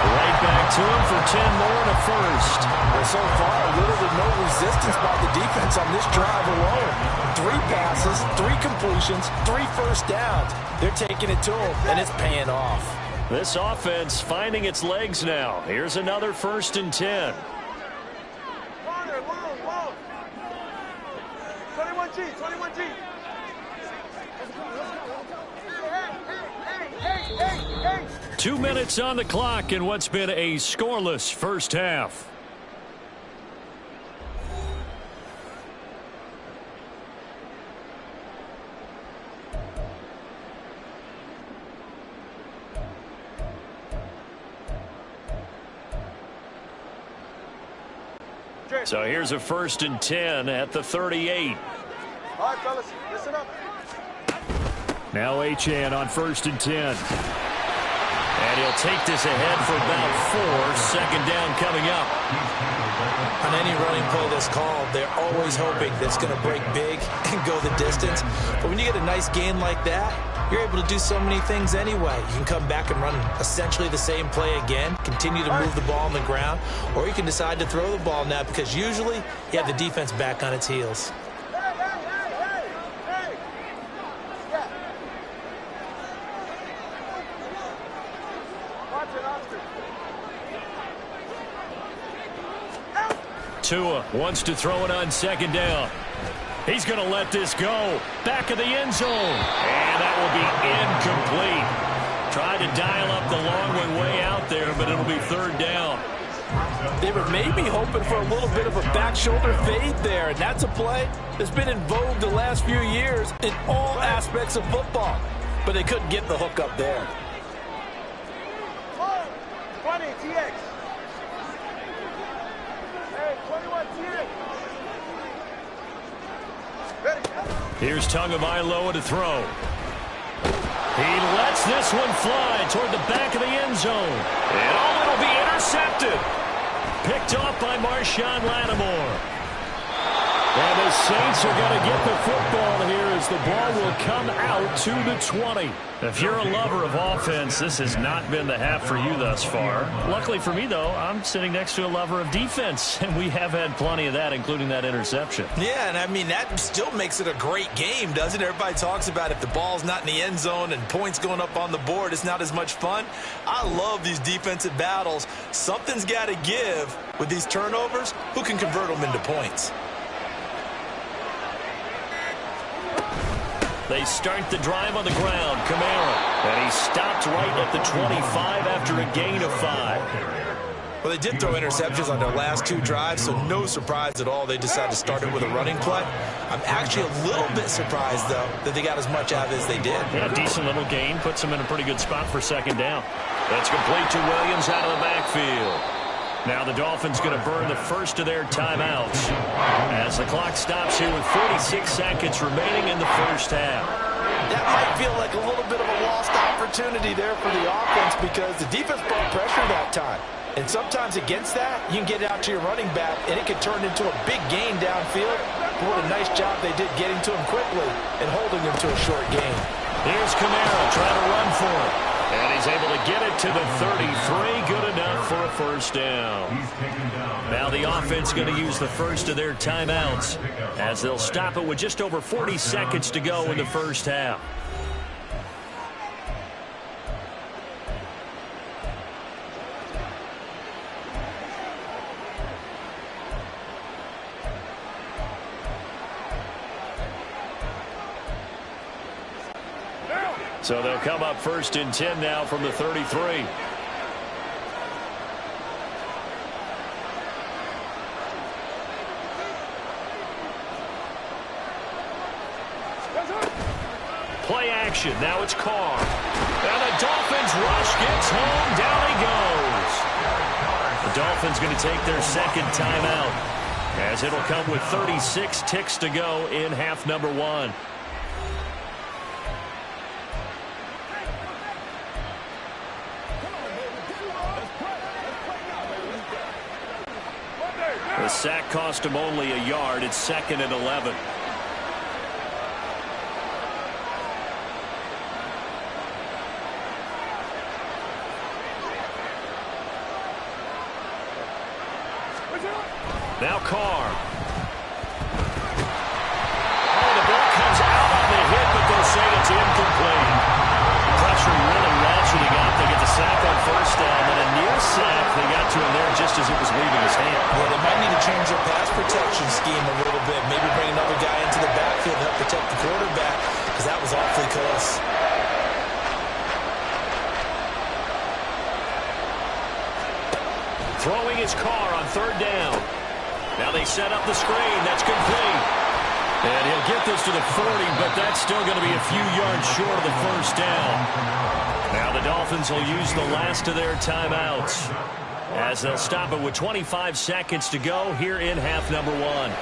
Right back to him for 10 more and a first. Well, so far, little to no resistance by the defense on this drive alone. 3 passes, 3 completions, 3 first downs. They're taking it to him, and it's paying off. This offense finding its legs now. Here's another 1st and 10. 21G, 21G. 2 minutes on the clock in what's been a scoreless first half. So here's a 1st and 10 at the 38. All right, fellas, listen up. Now Achane on 1st and 10. And he'll take this ahead for about 4. 2nd down coming up. On any running play that's called, they're always hoping that it's going to break big and go the distance. But when you get a nice gain like that, you're able to do so many things anyway. You can come back and run essentially the same play again, continue to move the ball on the ground, or you can decide to throw the ball now because usually you have the defense back on its heels. Tua wants to throw it on 2nd down. He's going to let this go. Back of the end zone. And that will be incomplete. Tried to dial up the long one way out there, but it'll be 3rd down. They were maybe hoping for a little bit of a back shoulder fade there, and that's a play that's been in vogue the last few years in all aspects of football. But they couldn't get the hook up there. 20, TX. Hey, 21, TX. Here's Tagovailoa to throw. He lets this one fly toward the back of the end zone. And it'll be intercepted. Picked off by Marshawn Lattimore. And the Saints are going to get the football here as the ball will come out to the 20. If you're a lover of offense, this has not been the half for you thus far. Luckily for me, though, I'm sitting next to a lover of defense, and we have had plenty of that, including that interception. Yeah, and I mean, that still makes it a great game, doesn't it? Everybody talks about if the ball's not in the end zone and points going up on the board, it's not as much fun. I love these defensive battles. Something's got to give with these turnovers. Who can convert them into points? They start the drive on the ground. Kamara. And he stopped right at the 25 after a gain of 5. Well, they did throw interceptions on their last 2 drives, so no surprise at all they decided to start it with a running play. I'm actually a little bit surprised, though, that they got as much out of it as they did. Yeah, decent little gain. Puts them in a pretty good spot for 2nd down. That's complete to Williams out of the backfield. Now the Dolphins going to burn the first of their timeouts as the clock stops here with 46 seconds remaining in the first half. That might feel like a little bit of a lost opportunity there for the offense because the defense brought pressure that time. And sometimes against that, you can get out to your running back, and it can turn into a big gain downfield. But what a nice job they did getting to him quickly and holding him to a short gain. Here's Kamara trying to run for it. And he's able to get it to the 33. Good enough for a first down. Now the offense going to use the first of their timeouts as they'll stop it with just over 40 seconds to go in the first half. So they'll come up 1st and 10 now from the 33. Play action. Now it's Carr. And the Dolphins rush gets home. Down he goes. The Dolphins going to take their 2nd timeout as it'll come with 36 ticks to go in half number 1. The sack cost him only a yard. It's 2nd and 11. Now Carr. Oh, the ball comes out on the hit, but they'll say it's incomplete. Pressure really ratcheting up. They get the sack on first down, and a near sack. They got to him there just as it was leaving his hand. Yeah, they might need to change their pass protection scheme a little bit. Maybe bring another guy into the backfield to help protect the quarterback, because that was awfully close. Throwing his Carr on third down. Now they set up the screen. That's complete. And he'll get this to the 40, but that's still going to be a few yards short of the first down. Now the Dolphins will use the last of their timeouts, as they'll stop it with 25 seconds to go here in half number 1.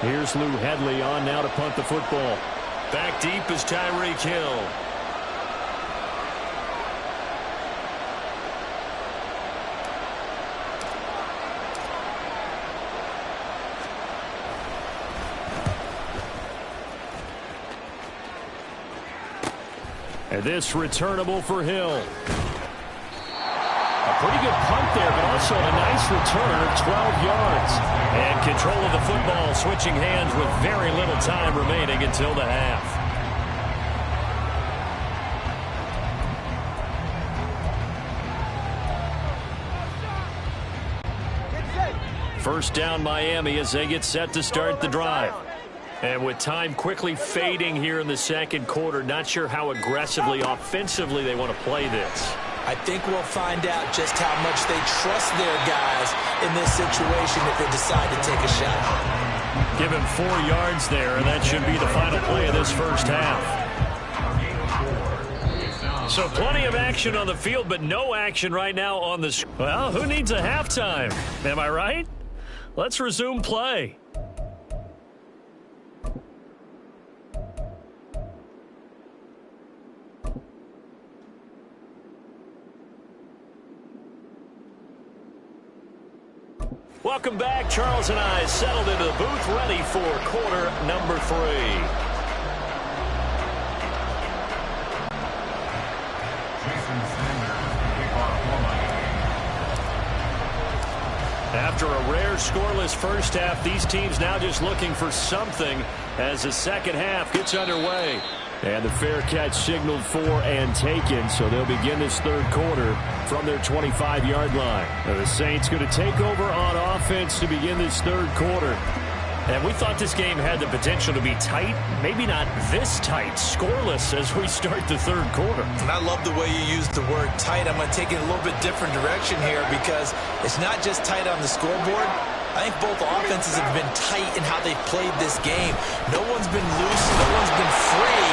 Here's Lou Hedley on now to punt the football. Back deep is Tyreek Hill. And this returnable for Hill. A pretty good punt there, but also a nice return of 12 yards. And control of the football, switching hands with very little time remaining until the half. First down Miami as they get set to start the drive. And with time quickly fading here in the second quarter, not sure how aggressively, offensively they want to play this. I think we'll find out just how much they trust their guys in this situation if they decide to take a shot. Give him 4 yards there, and that should be the final play of this first half. So plenty of action on the field, but no action right now on the... Well, who needs a halftime? Am I right? Let's resume play. Welcome back. Charles and I settled into the booth, ready for quarter number 3. After a rare scoreless first half, these teams now just looking for something as the second half gets underway. And the fair catch signaled for and taken, so they'll begin this third quarter from their 25-yard line. Now the Saints going to take over on offense to begin this third quarter. And we thought this game had the potential to be tight, maybe not this tight, scoreless as we start the third quarter. And I love the way you used the word tight. I'm going to take it a little bit different direction here because it's not just tight on the scoreboard. I think both offenses have been tight in how they've played this game. No one's been loose. No one's been free.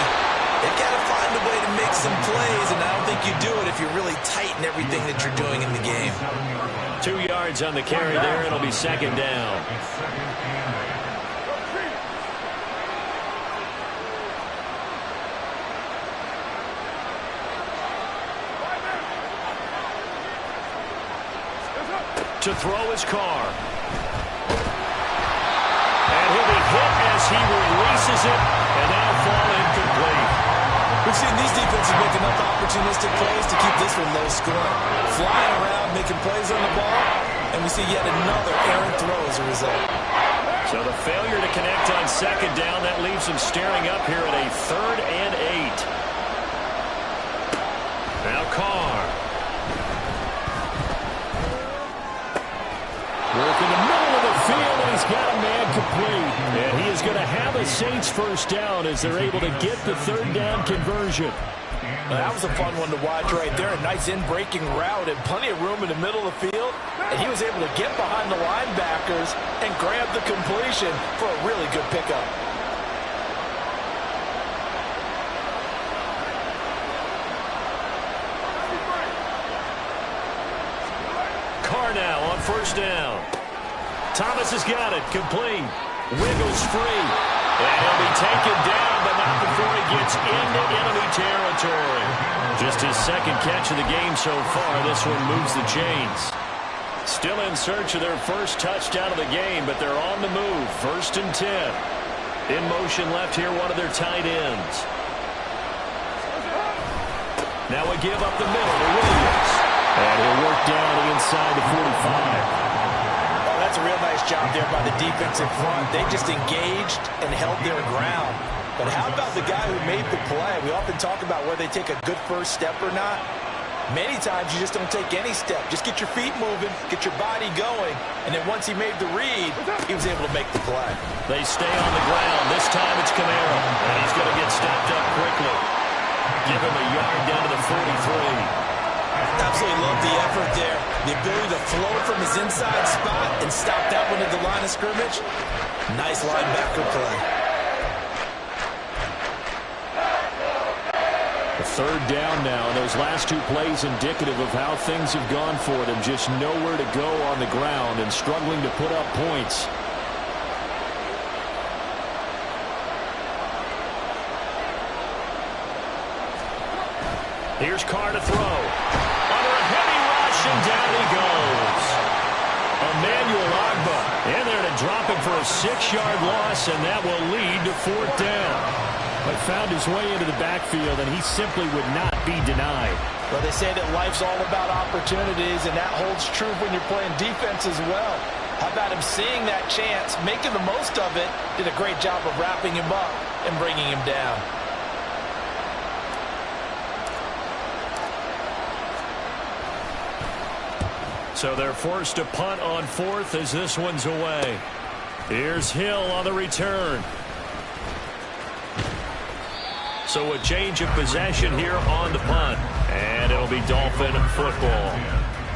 They've got to find a way to make some plays, and I don't think you do it if you're really tight in everything that you're doing in the game. 2 yards on the carry there. It'll be second down. To throw his Carr. And he'll be hit as he releases it, and that'll fall incomplete. We've seen these defenses make enough opportunistic plays to keep this one low scoring. Flying around, making plays on the ball, and we see yet another errant throw as a result. So the failure to connect on second down, that leaves them staring up here at a 3rd and 8. Now Carr. Work in the middle of the field, and he's got a man complete. And he is going to have a Saints first down as they're able to get the 3rd down conversion. Well, that was a fun one to watch right there. A nice in-breaking route and plenty of room in the middle of the field. And he was able to get behind the linebackers and grab the completion for a really good pickup. Carr now on first down. Thomas has got it. Complete. Wiggles free. And he'll be taken down, but not before he gets into enemy territory. Just his second catch of the game so far. This one moves the chains. Still in search of their first touchdown of the game, but they're on the move. 1st and 10. In motion left here, one of their tight ends. Now we give up the middle to Williams. And he'll work down inside the 45. That's a real nice job there by the defensive front. They just engaged and held their ground. But how about the guy who made the play? We often talk about whether they take a good first step or not. Many times you just don't take any step. Just get your feet moving, get your body going, and then once he made the read, he was able to make the play. They stay on the ground. This time it's Camaro, and he's going to get stopped up quickly. Give him a yard down to the 43. Absolutely love the effort there. The ability to flow from his inside spot and stop that one at the line of scrimmage. Nice linebacker play. A third down now. Those last two plays indicative of how things have gone for them. Just nowhere to go on the ground and struggling to put up points. Here's Carr to throw. Under a heavy rush, and down he goes. Emmanuel Agba in there to drop him for a 6-yard loss, and that will lead to fourth down. But found his way into the backfield, and he simply would not be denied. Well, they say that life's all about opportunities, and that holds true when you're playing defense as well. How about him seeing that chance, making the most of it, did a great job of wrapping him up and bringing him down. So they're forced to punt on fourth as this one's away. Here's Hill on the return. So a change of possession here on the punt. And it'll be Dolphin football.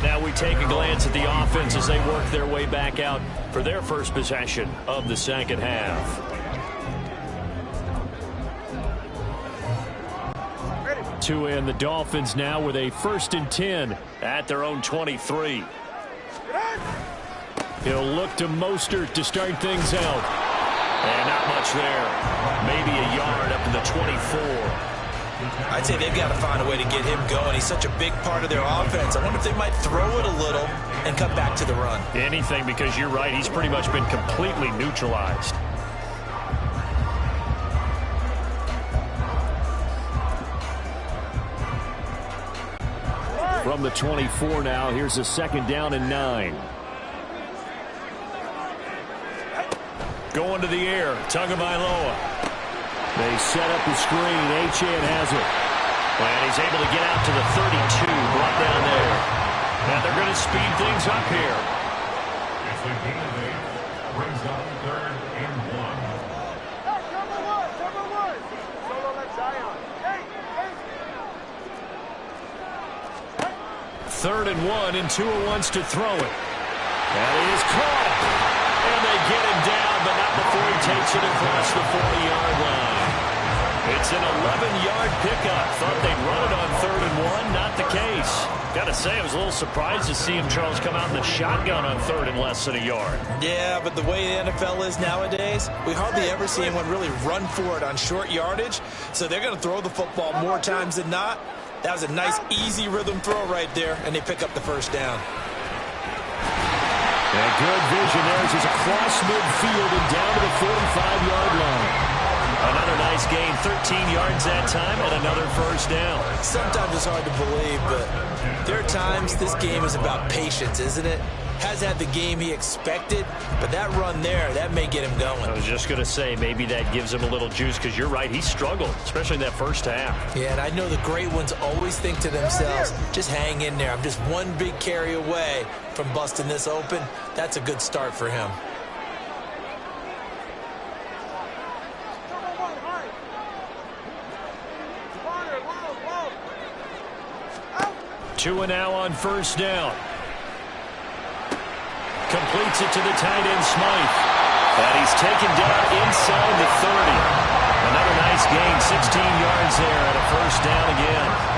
Now we take a glance at the offense as they work their way back out for their first possession of the second half. To end the Dolphins now with a 1st and 10 at their own 23. He'll look to Mostert to start things out. And not much there. Maybe a yard up to the 24. I'd say they've got to find a way to get him going. He's such a big part of their offense. I wonder if they might throw it a little and come back to the run. Anything, because you're right. He's pretty much been completely neutralized. From the 24 now, here's a 2nd down and 9. Going to the air, Tagovailoa. They set up the screen. Achane has it. And he's able to get out to the 32, brought down there. And they're going to speed things up here. It's the gain of 8. Brings up 3rd and 1. Cover one. Solo left Zion. Hey. 3rd and 1, and Tua wants to throw it. That is caught. And they get him down, but not before he takes it across the 40-yard line. It's an 11-yard pickup. Thought they'd run it on 3rd and 1. Not the case. Got to say, I was a little surprised to see him, Charles, come out in the shotgun on 3rd and less than a yard. Yeah, but the way the NFL is nowadays, we hardly ever see anyone really run for it on short yardage. So they're going to throw the football more times than not. That was a nice, easy rhythm throw right there, and they pick up the 1st down. And good vision there as he's across midfield and down to the 45-yard line. Another nice gain, 13 yards that time, and another 1st down. Sometimes it's hard to believe, but there are times this game is about patience, isn't it? Hasn't had the game he expected, but that run there, that may get him going. I was just going to say, maybe that gives him a little juice, because you're right, he struggled, especially in that 1st half. Yeah, and I know the great ones always think to themselves, just hang in there. I'm just one big carry away from busting this open. That's a good start for him. Tua now on 1st down. Completes it to the tight end, Smythe. And he's taken down inside the 30. Another nice gain, 16 yards there, and a 1st down again.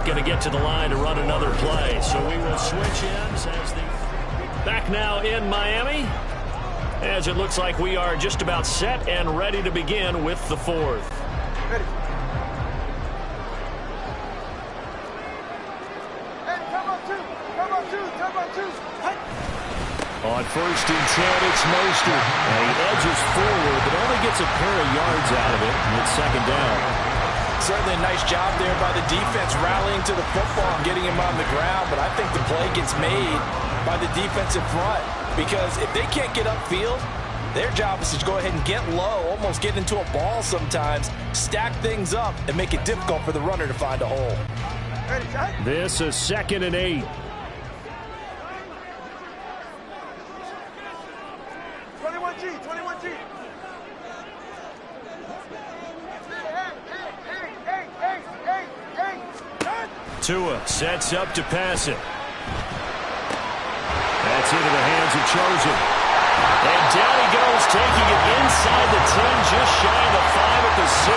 Going to get to the line to run another play, so we will switch ends as the back now in Miami, as it looks like we are just about set and ready to begin with the 4th. Ready. On 1st and 10, it's Mostert. And he edges forward, but only gets a pair of yards out of it. And it's 2nd down. Certainly a nice job there by the defense rallying to the football and getting him on the ground. But I think the play gets made by the defensive front. Because if they can't get upfield, their job is to go ahead and get low, almost get into a ball sometimes, stack things up, and make it difficult for the runner to find a hole. This is 2nd and 8. 21G. Tua sets up to pass it. That's into the hands of Chosen. And down he goes, taking it inside the 10, just shy of the 5 at the 6.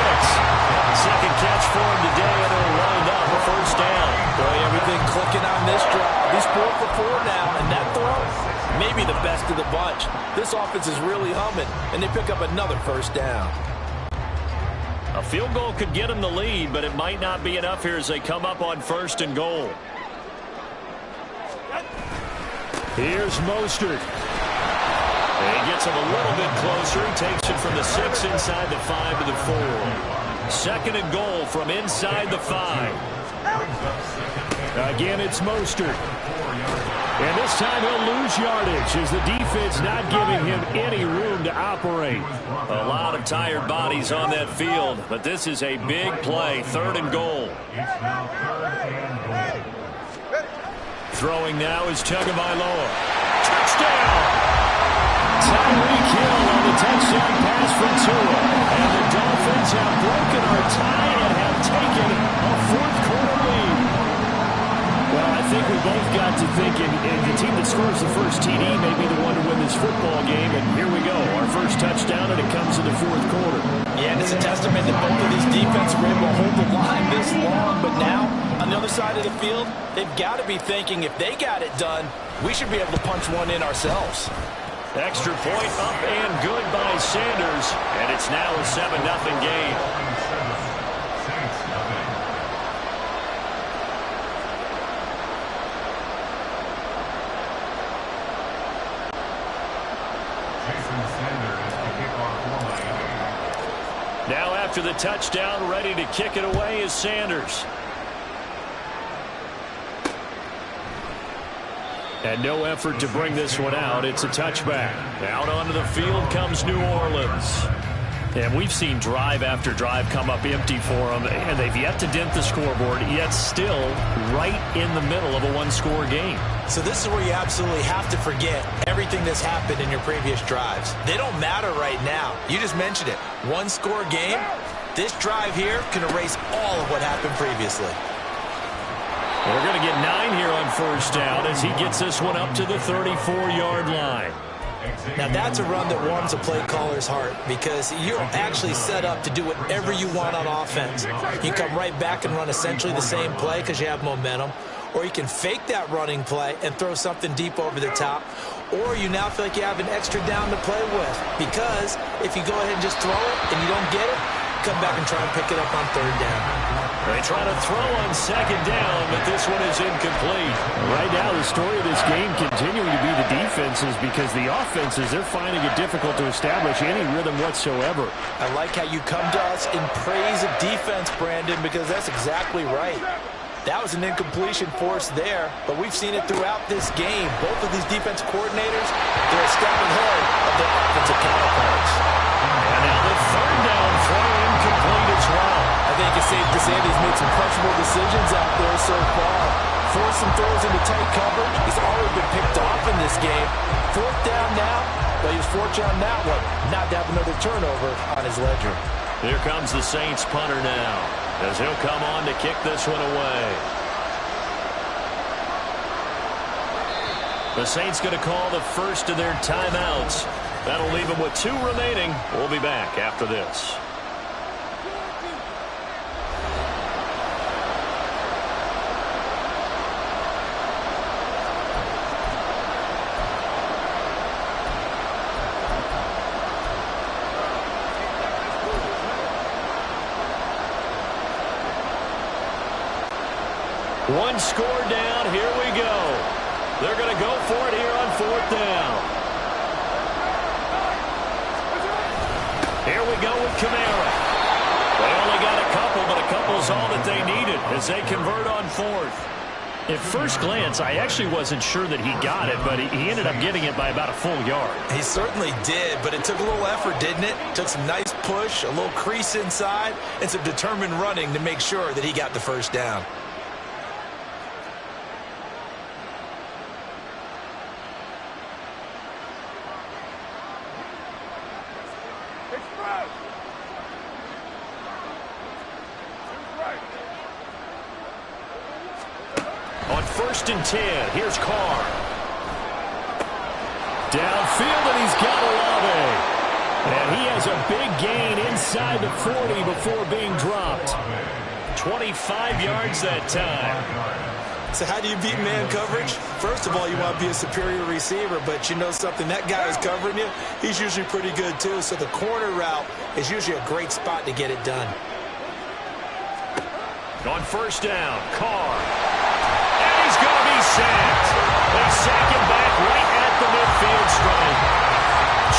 Second catch for him today, and it'll wind up a 1st down. Boy, everything clicking on this drive. He's 4 for 4 now, and that throw, maybe the best of the bunch. This offense is really humming, and they pick up another 1st down. A field goal could get them the lead, but it might not be enough here as they come up on 1st and goal. Here's Mostert. And he gets him a little bit closer. He takes it from the 6 inside the 5 to the 4. 2nd and goal from inside the 5. Again, it's Mostert. And this time he'll lose yardage as the defense not giving him any room to operate. A lot of tired bodies on that field, but this is a big play. 3rd and goal. Throwing now is Tagovailoa. Touchdown! Tyreek Hill on the touchdown pass from Tua. And the Dolphins have broken our tie and have taken a 4th quarter lead. Well, I think we both got to thinking the team that scores the first TD may be the one to win this football game. And here we go. Our first touchdown, and it comes in the 4th quarter. Yeah, and it's a testament that both of these defenses were able to hold the line this long. But now, on the other side of the field, they've got to be thinking if they got it done, we should be able to punch one in ourselves. Extra point up and good by Sanders. And it's now a 7-0 game. Now after the touchdown, ready to kick it away is Sanders. And no effort to bring this one out. It's a touchback. Out onto the field comes New Orleans. And we've seen drive after drive come up empty for them, and they've yet to dent the scoreboard, yet still right in the middle of a one-score game. So this is where you absolutely have to forget everything that's happened in your previous drives. They don't matter right now. You just mentioned it. One-score game. This drive here can erase all of what happened previously. We're going to get 9 here on 1st down as he gets this one up to the 34-yard line. Now that's a run that warms a play caller's heart because you're actually set up to do whatever you want on offense. You come right back and run essentially the same play because you have momentum, or you can fake that running play and throw something deep over the top, or you now feel like you have an extra down to play with because if you go ahead and just throw it and you don't get it, come back and try and pick it up on 3rd down. They try to throw on 2nd down, but this one is incomplete. Right now, the story of this game continuing to be the defenses because the offenses, they're finding it difficult to establish any rhythm whatsoever. I like how you come to us in praise of defense, Brandon, because that's exactly right. That was an incompletion force there, but we've seen it throughout this game. Both of these defense coordinators, they're a step ahead of their offensive counterparts. And now the 3rd down throw incomplete as well. I think it's safe to say that he's made some questionable decisions out there so far. Forced some throws into tight coverage. He's already been picked off in this game. 4th down now, but he was fortunate on that one not to have another turnover on his ledger. Here comes the Saints punter now as he'll come on to kick this one away. The Saints going to call the first of their timeouts. That'll leave them with 2 remaining. We'll be back after this. One score down. Here we go. They're going to go for it here on 4th down. Here we go with Kamara. They only got a couple, but a couple's all that they needed as they convert on 4th. At first glance, I actually wasn't sure that he got it, but he ended up getting it by about a full yard. He certainly did, but it took a little effort, didn't it? Took some nice push, a little crease inside, and some determined running to make sure that he got the first down. On 1st and 10, here's Carr. Downfield, and he's got Olave. And he has a big gain inside the 40 before being dropped. 25 yards that time. So how do you beat man coverage? First of all, you want to be a superior receiver, but you know something, that guy who's covering you, he's usually pretty good too. So the corner route is usually a great spot to get it done. On 1st down, Carr. He's going to be sacked. They sack him back right at the midfield stripe.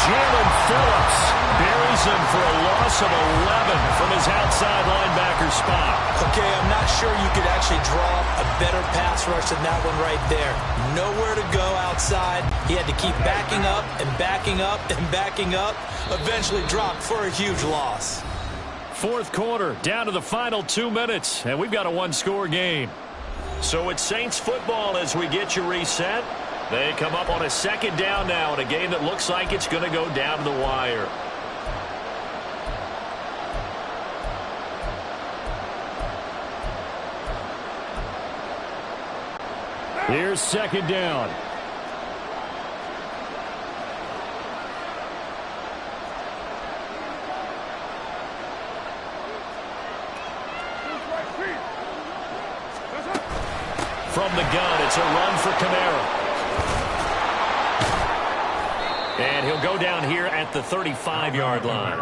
Jalen Phillips buries him for a loss of 11 from his outside linebacker spot. Okay, I'm not sure you could actually draw a better pass rush than that one right there. Nowhere to go outside. He had to keep backing up and backing up and backing up. Eventually dropped for a huge loss. 4th quarter, down to the final 2 minutes, and we've got a one-score game. So it's Saints football as we get you reset. They come up on a 2nd down now in a game that looks like it's going to go down to the wire. Here's 2nd down. From the gun, it's a run for Kamara. And he'll go down here at the 35-yard line.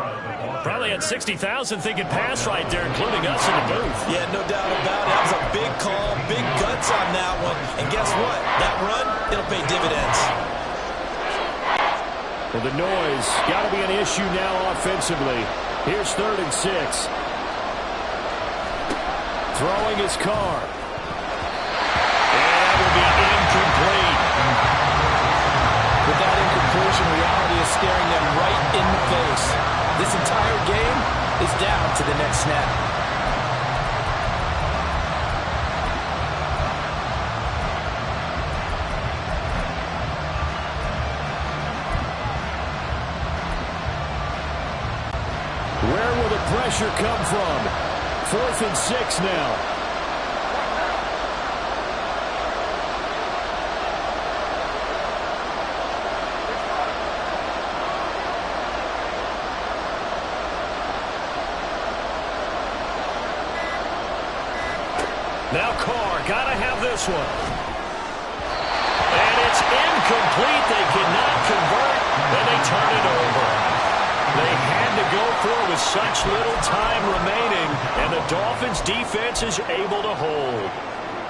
Probably had 60,000 thinking pass right there, including us in the booth. Yeah, no doubt about it. That was a big call, big guts on that one. And guess what? That run, it'll pay dividends. Well, the noise got to be an issue now offensively. Here's 3rd and 6. Throwing his Carr. Incomplete. With that incompletion, reality is staring them right in the face. This entire game is down to the next snap. Where will the pressure come from? 4th and 6 now. Now Carr, gotta have this one. And it's incomplete. They cannot convert, and they turn it over. They had to go for it with such little time remaining, and the Dolphins' defense is able to hold.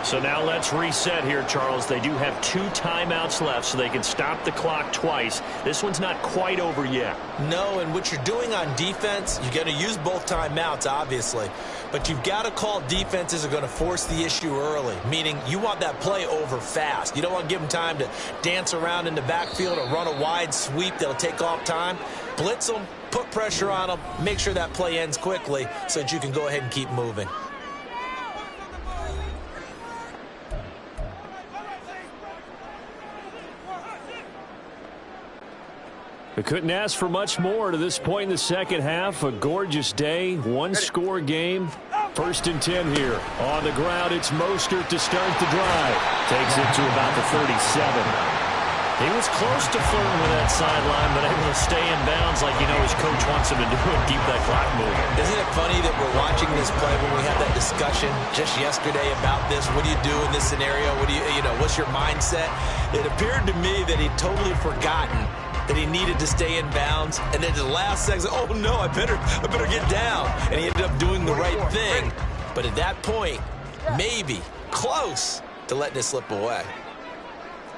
So now let's reset here, Charles. They do have 2 timeouts left, so they can stop the clock twice. This one's not quite over yet. No, and what you're doing on defense, you're going to use both timeouts, obviously. But you've got to call defenses are going to force the issue early, meaning you want that play over fast. You don't want to give them time to dance around in the backfield or run a wide sweep that'll take off time. Blitz them, put pressure on them, make sure that play ends quickly so that you can go ahead and keep moving. We couldn't ask for much more to this point in the second half. A gorgeous day, one-score game. 1st and 10 here. On the ground, it's Mostert to start the drive. Takes it to about the 37. He was close to flirting with that sideline, but able to stay in bounds like you know his coach wants him to do and keep that clock moving. Isn't it funny that we're watching this play when we had that discussion just yesterday about this? What do you do in this scenario? What do you know, what's your mindset? It appeared to me that he'd totally forgotten that he needed to stay in bounds, and then the last second, oh no, I better get down. And he ended up doing the right thing. But at that point, maybe close to letting it slip away.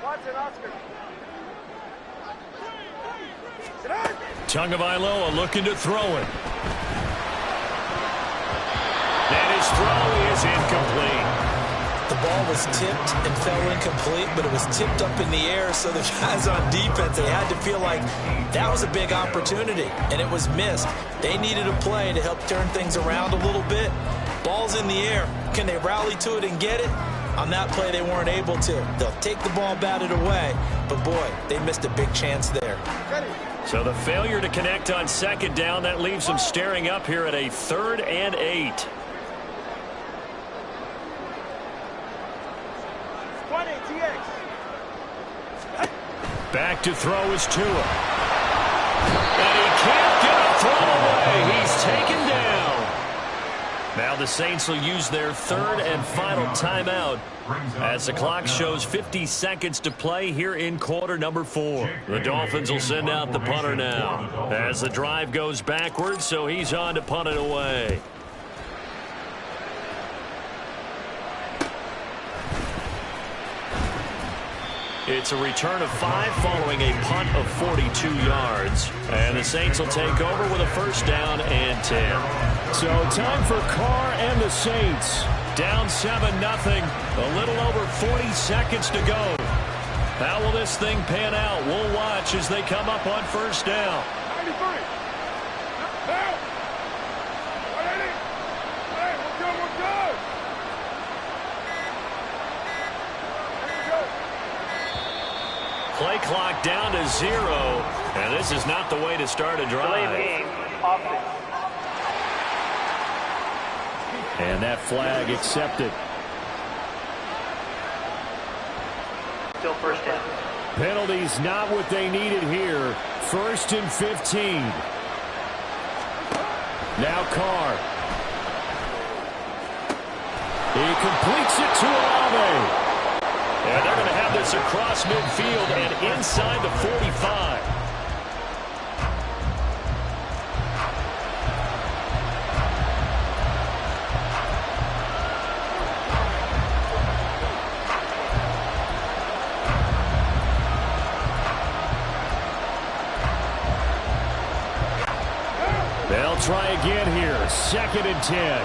Watson, Oscar. Tagovailoa looking to throw it. And his throw is incomplete. The ball was tipped and fell incomplete, but it was tipped up in the air, so the guys on defense, they had to feel like that was a big opportunity, and it was missed. They needed a play to help turn things around a little bit. Ball's in the air. Can they rally to it and get it? On that play, they weren't able to. They'll take the ball batted away, but boy, they missed a big chance there. So the failure to connect on second down, that leaves them staring up here at a 3rd and 8. Back to throw is Tua. And he can't get a throw away. He's taken down. Now the Saints will use their 3rd and final timeout as the clock shows 50 seconds to play here in quarter number 4. The Dolphins will send out the punter now as the drive goes backwards, so he's on to punt it away. It's a return of 5 following a punt of 42 yards. And the Saints will take over with a 1st down and 10. So time for Carr and the Saints. Down 7-0. A little over 40 seconds to go. How will this thing pan out? We'll watch as they come up on 1st down. 93. Now. 180. Hey, we're good. Play clock down to 0, and this is not the way to start a drive. Delay of game, offense. And that flag accepted. Still 1st down. Penalties not what they needed here. 1st and 15. Now Carr. He completes it to Olave. And they're going to have this across midfield and inside the 45. They'll try again here. 2nd and 10.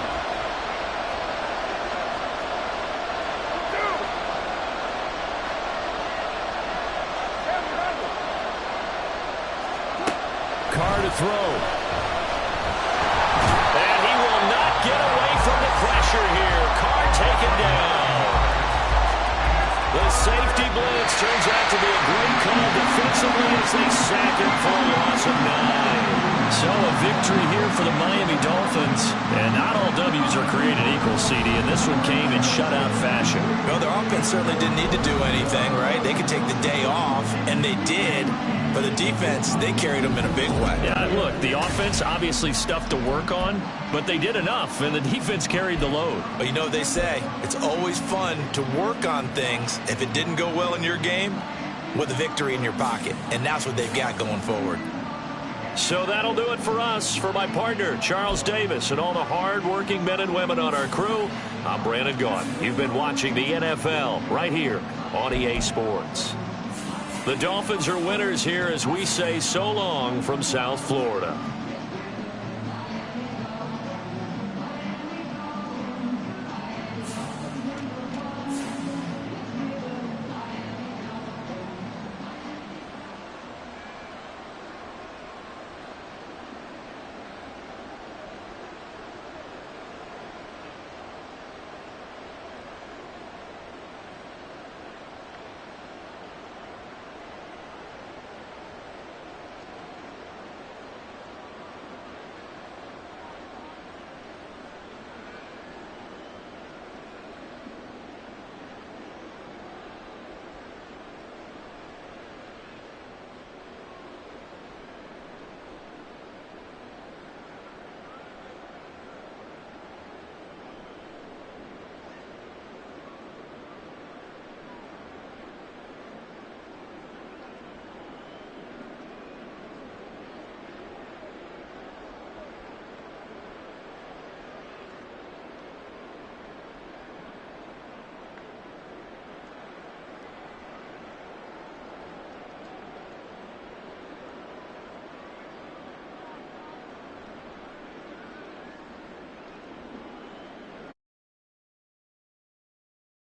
Throw. And he will not get away from the pressure here. Carr taken down. The safety blitz turns out to be a great call defensively as they sack him for a loss of 9. So a victory here for the Miami Dolphins. And not all W's are created equal, CD, and this one came in shutout fashion. No, their offense certainly didn't need to do anything, right? They could take the day off, and they did. For the defense, they carried them in a big way. Yeah, look, the offense obviously stuff to work on, but they did enough, and the defense carried the load. But you know what they say, it's always fun to work on things if it didn't go well in your game with a victory in your pocket, and that's what they've got going forward. So that'll do it for us. For my partner, Charles Davis, and all the hard-working men and women on our crew, I'm Brandon Gaughan. You've been watching the NFL right here on EA Sports. The Dolphins are winners here as we say so long from South Florida.